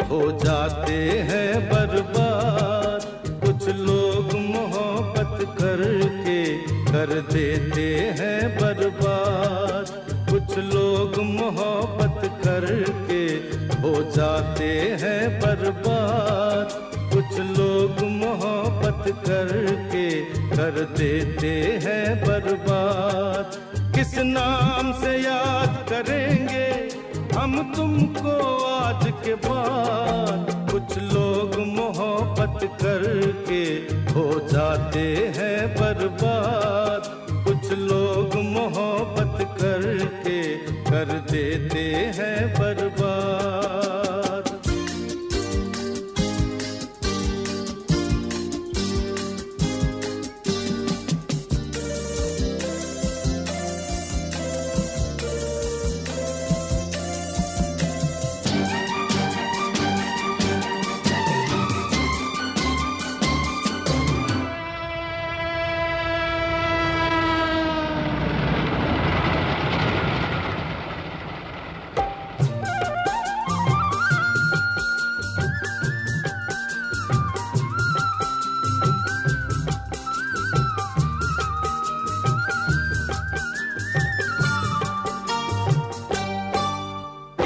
हो जाते हैं बर्बाद, कुछ लोग मोहब्बत करके कर देते हैं बर्बाद, कुछ लोग मोहब्बत करके हो जाते हैं बर्बाद, कुछ लोग मोहब्बत करके कर देते हैं बर्बाद। किस नाम से याद करेंगे हम तुमको आज के बाद, कुछ लोग मोहब्बत करके हो जाते हैं बर्बाद, कुछ लोग मोहब्बत करके कर देते हैं बर्बाद।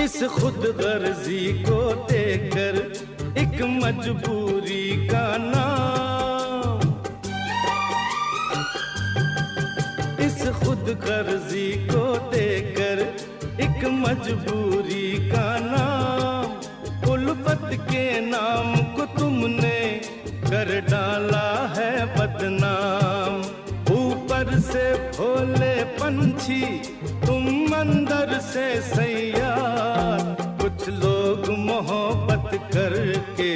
इस खुद गर्जी को देकर एक मजबूरी का नाम, इस खुद गर्जी को देकर एक मजबूरी का नाम, उल्फत के नाम को तुमने कर डाला है बदनाम। ऊपर से भोले पंछी तुम अंदर से सैयार, कुछ लोग मोहब्बत करके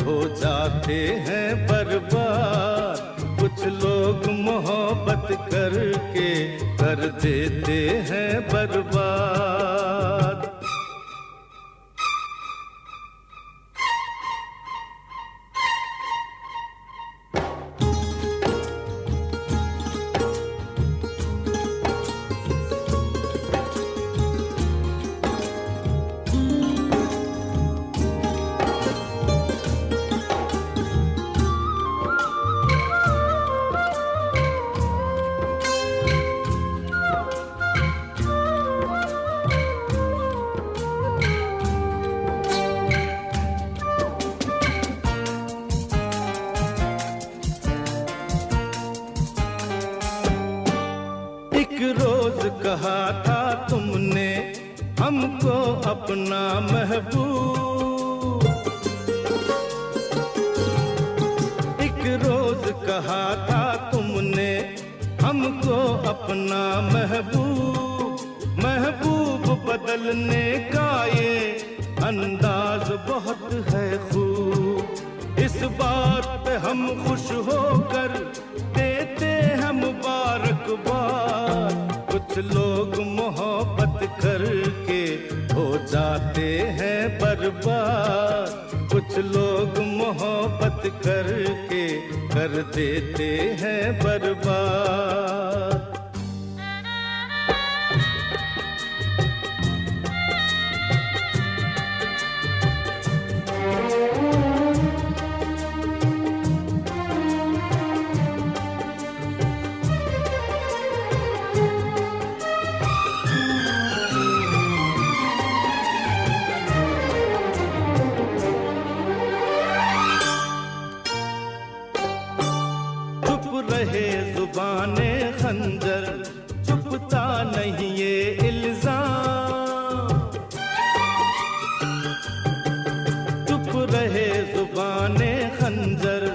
हो जाते हैं बर्बाद, कुछ लोग मोहब्बत करके कर देते हैं बर्बाद। कहा था तुमने हमको अपना महबूब, एक रोज कहा था तुमने हमको अपना महबूब। महबूब बदलने का ये अंदाज बहुत है खूब, इस बात पे हम खुश होकर देते हैं मुबारकबाद। कुछ लोग मोहब्बत करके हो जाते हैं बर्बाद, कुछ लोग मोहब्बत करके कर देते हैं बर्बाद। रहे जुबाने खंजर, चुपता नहीं ये इल्जाम, चुप रहे जुबाने खंजर,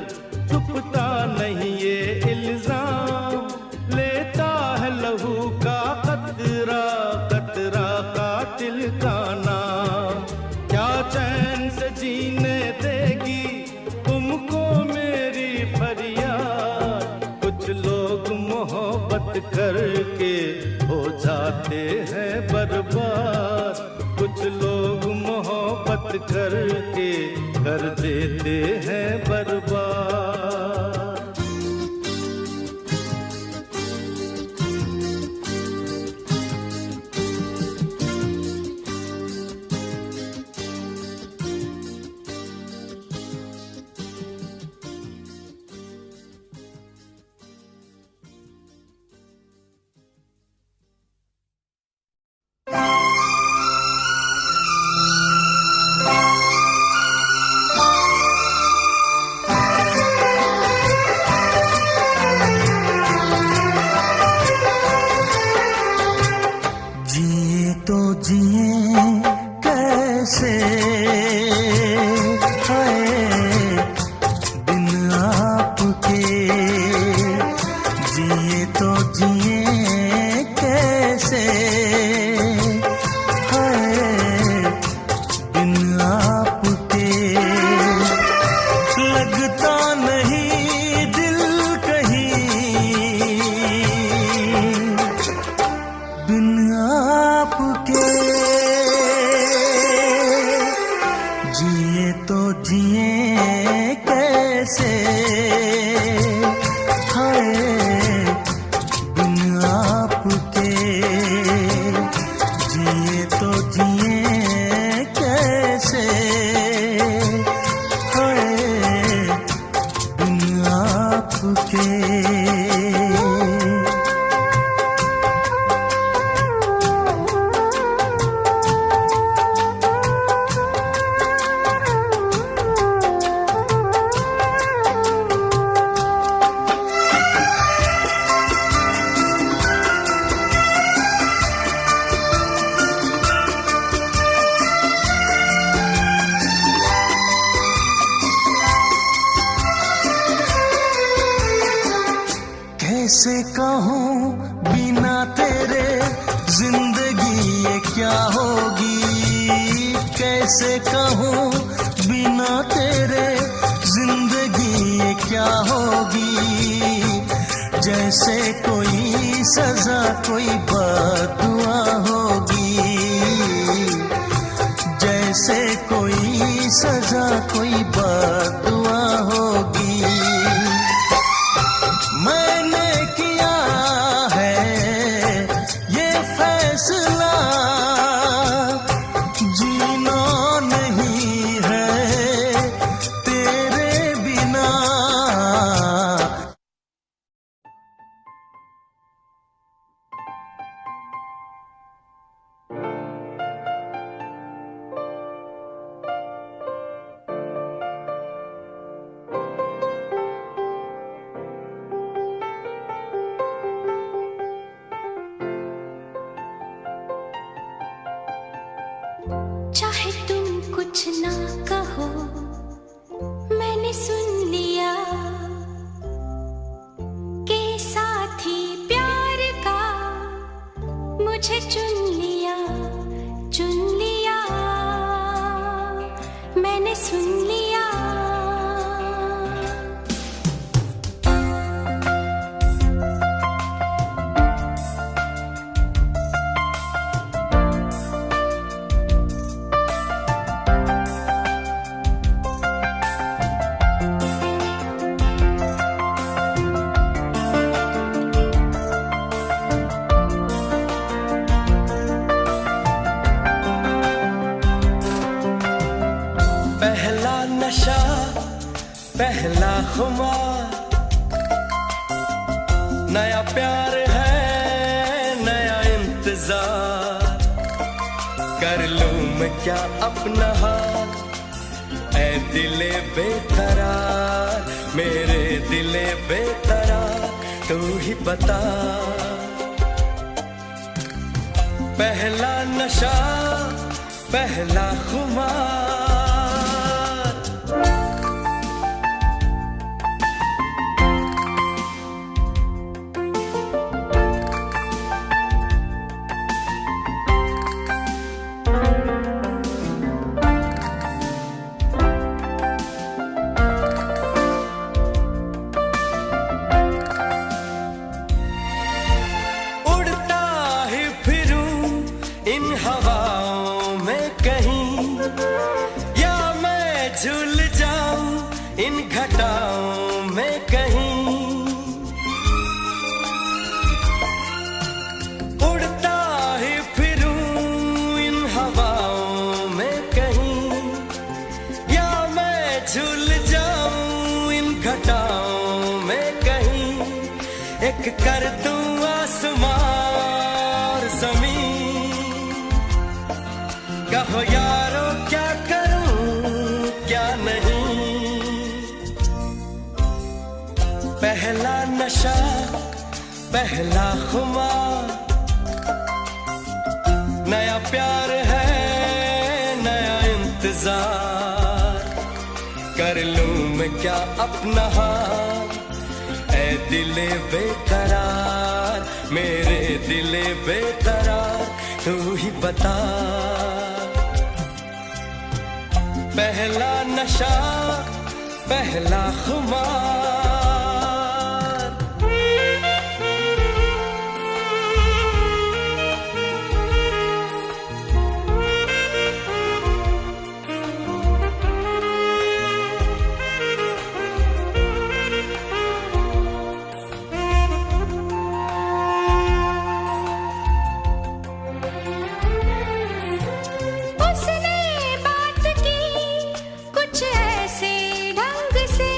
चुपता नहीं ये इल्जाम। लेता है लहू का कतरा कतरा कातिल का नाम, क्या चैन से जीने देगी तुमको मेरी फरियाद। कुछ लोग मोहब्बत करके हो जाते हैं बर्बाद, कुछ लोग मोहब्बत करके कर देते हैं बर्बाद। क्या होगी, कैसे कहूँ बिना तेरे जिंदगी ये क्या होगी। जैसे कोई सजा कोई बददुआ होगी, जैसे कोई सजा कोई बददुआ होगी। मैंने किया है ये फैसला, जीना नहीं है तेरे बिना। चाहे तुम कुछ ना कहो, मैंने सुन लिया कि साथी प्यार का मुझे चुन लिया, मैंने सुन लिया। पहला नशा पहला खुमार, नया प्यार है नया इंतजार। कर लूं मैं क्या अपना हाथ, ऐ दिले बेकरार, मेरे दिले बेकरार, तू ही बता। पहला नशा पहला खुमार, इन हवाओं में कहीं, या मैं झूल जाऊं इन घटाओं में कहीं। उड़ता ही फिरूं इन हवाओं में कहीं, या मैं झूल जाऊं इन घटाओं में कहीं। एक कर दूं आसमां और ज़मीन, कहो यारो क्या करूं क्या नहीं। पहला नशा पहला खुमार, नया प्यार है नया इंतजार। कर लूं मैं क्या अपना हाथ, ऐ दिले बेकरार, मेरे दिले बेकरार, तू ही बता। पहला नशा पहला खुमार। कुछ ऐसे ढंग से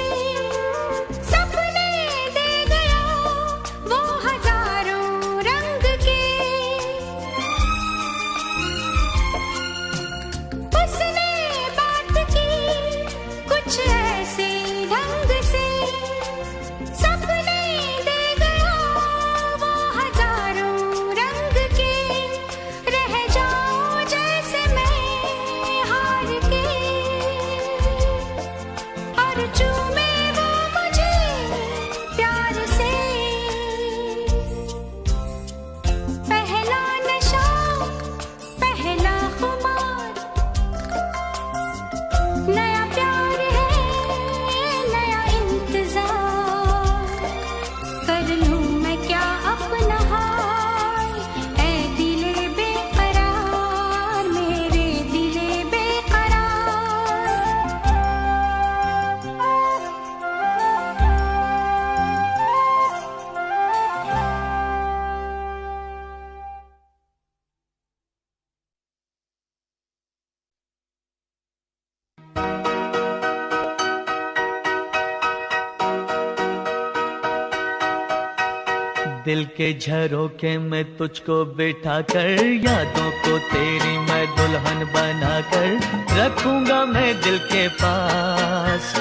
दिल के झरोखे में तुझको बिठा कर, यादों को तेरी मैं दुल्हन बना कर रखूंगा मैं दिल के पास,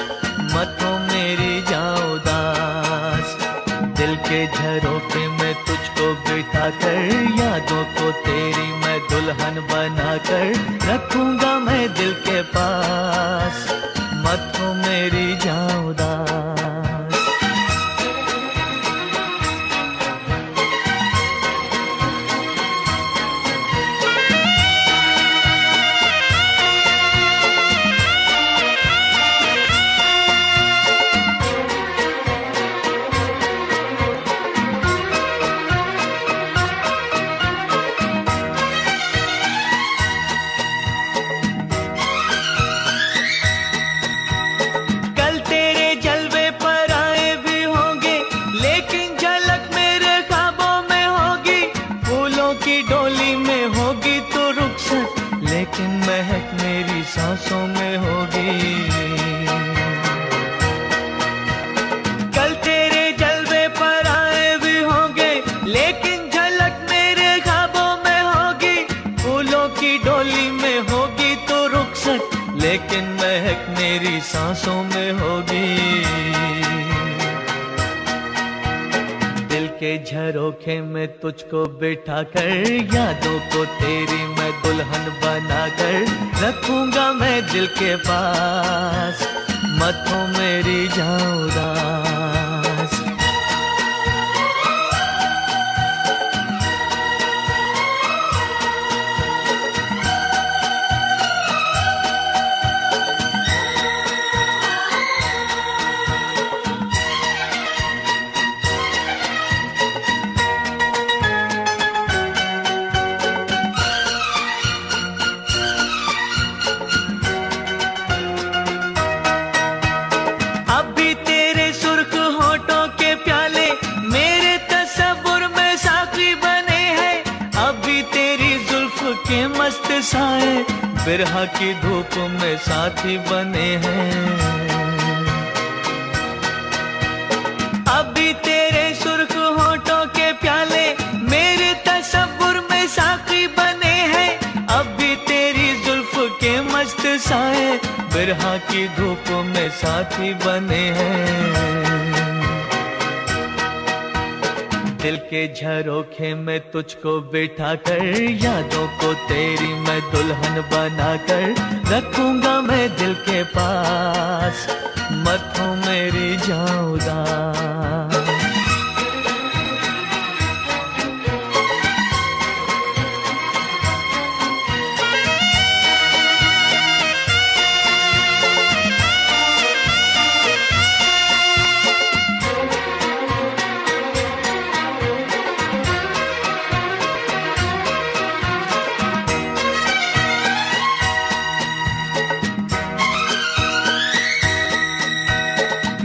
मत हो मेरी जान उदास। दिल के झरोखे में तुझको बिठा कर, यादों को तेरी मैं दुल्हन बना कर रखूंगा मैं दिल के पास, मत हो मेरी जान उदास। लेकिन महक मेरी सांसों में होगी, कल तेरे जलवे पर आए भी होंगे, लेकिन झलक मेरे ख्वाबों में होगी। फूलों की डोली में होगी तो रुखसत, लेकिन महक मेरी सांसों में होगी। दिल के झरोखे में तुझको बिठा कर, यादों को तेरी मैं दुल्हन बना कर रखूंगा मैं दिल के पास, मत हो मेरी जान उदास। मस्त साए बिरहा की धूप में साथी बने हैं, अभी तेरे सुर्ख होठों के प्याले मेरे तसव्वुर में साथी बने हैं, अभी तेरी जुल्फ के मस्त साए बिरहा की धूप में साथी बने हैं। दिल के झरोखे में तुझको बिठा कर, यादों को तेरी मैं दुल्हन बना कर रखूंगा मैं दिल के पास, मत हो मेरी जान उदास।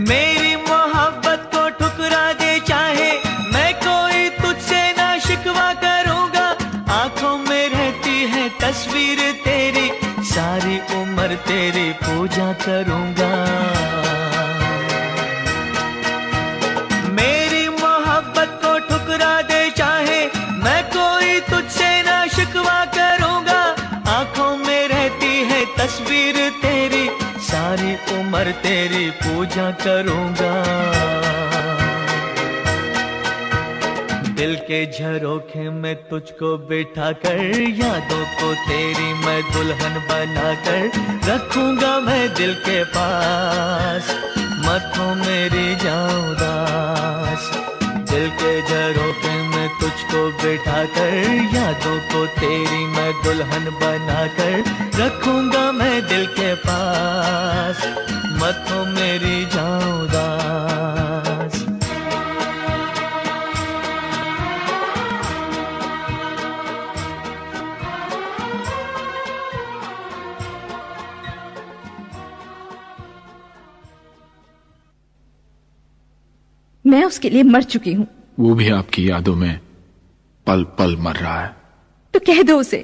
मेरी मोहब्बत को ठुकरा दे चाहे, मैं कोई तुझसे ना शिकवा करूंगा। आंखों में रहती है तस्वीर तेरी, सारी उम्र तेरी पूजा करूंगा। मेरी मोहब्बत को ठुकरा दे चाहे, मैं कोई तुझसे ना शिकवा करूंगा। आंखों में रहती है तस्वीर तेरी, सारी उम्र तेरी पूजा करूंगा। दिल के झरोखे में तुझको बिठा कर, यादों को तेरी मैं दुल्हन बना कर रखूंगा मैं दिल के पास, मत हो मेरी जान उदास। दिल के झरोखे में तुझको बिठा कर, यादों को तेरी मैं दुल्हन बना कर रखूंगा मैं दिल के पास, मत हो मेरी जान उदास। मैं उसके लिए मर चुकी हूँ। वो भी आपकी यादों में पल पल मर रहा है। तो कह दो उसे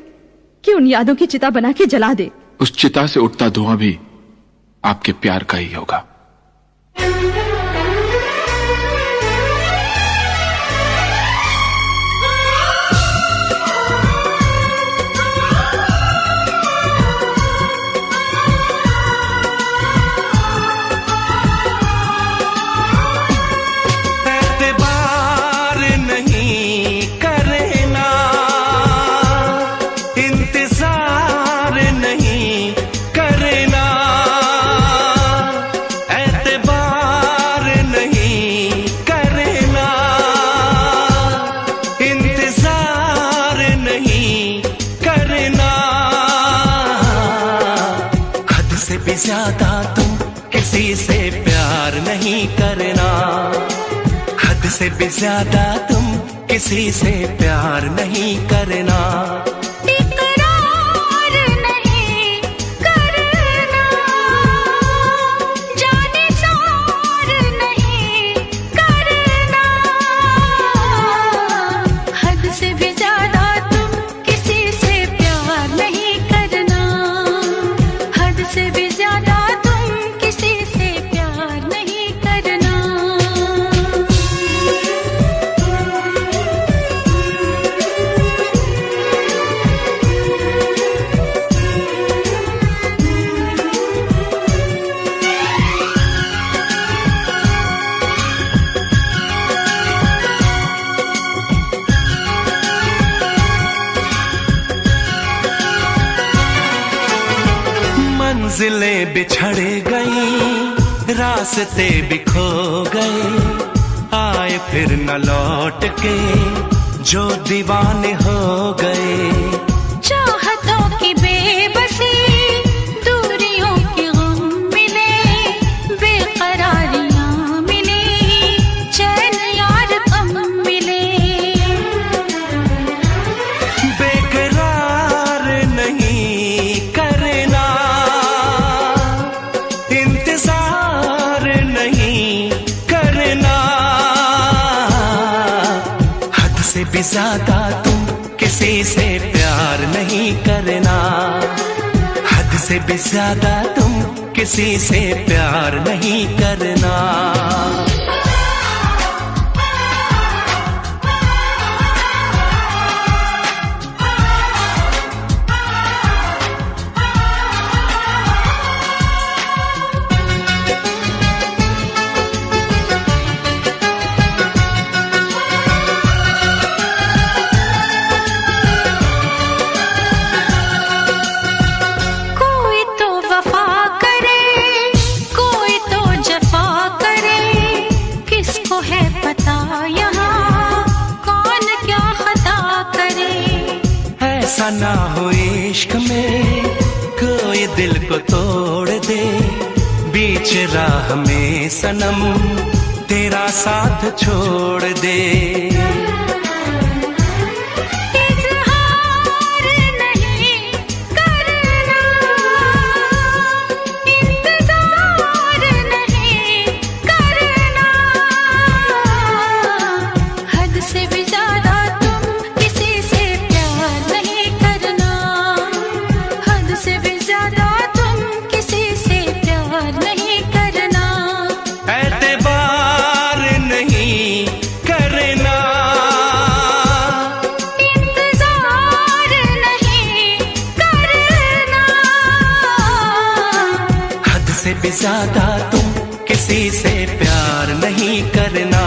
कि उन यादों की चिता बना के जला दे। उस चिता से उठता धुआं भी आपके प्यार का ही होगा। भी ज्यादा तुम किसी से प्यार नहीं करना, हद से भी ज्यादा तुम किसी से प्यार नहीं करना। इकरार नहीं करना, जाने सार नहीं करना, हद से भी ज्यादा तुम किसी से प्यार नहीं करना, हद से भी ज्यादा तुम किसी से प्यार नहीं करना। मंजिलें बिछड़ गई, रास्ते भी खो गए, आए फिर न लौट के जो दीवाने हो गए। चाहतों की बेबसी, दूरियों के गम मिले, बेकरारियां मिली, चैन यार कम मिले। बेकरार नहीं करना, इंतजार नहीं करना, हद से भी ज्यादा तुम किसी से प्यार नहीं करना, हद से भी ज्यादा तुम किसी से प्यार नहीं करना। कोई तो वफा करे, कोई तो जफा करे, किसको है पता यहाँ कौन क्या खता करे। ऐसा ना हो इश्क में कोई दिल को तोड़ दे, बीच राह में सनम तेरा साथ छोड़ दे। इजहार नहीं करना, इंतजार नहीं करना, हद से भी ज्यादा तुम किसी से प्यार नहीं करना, हद से भी ज्यादा तुम किसी से प्यार नहीं करना। एतबार नहीं करना, इंतजार नहीं करना, हद से भी ज्यादा तुम किसी से प्यार नहीं करना।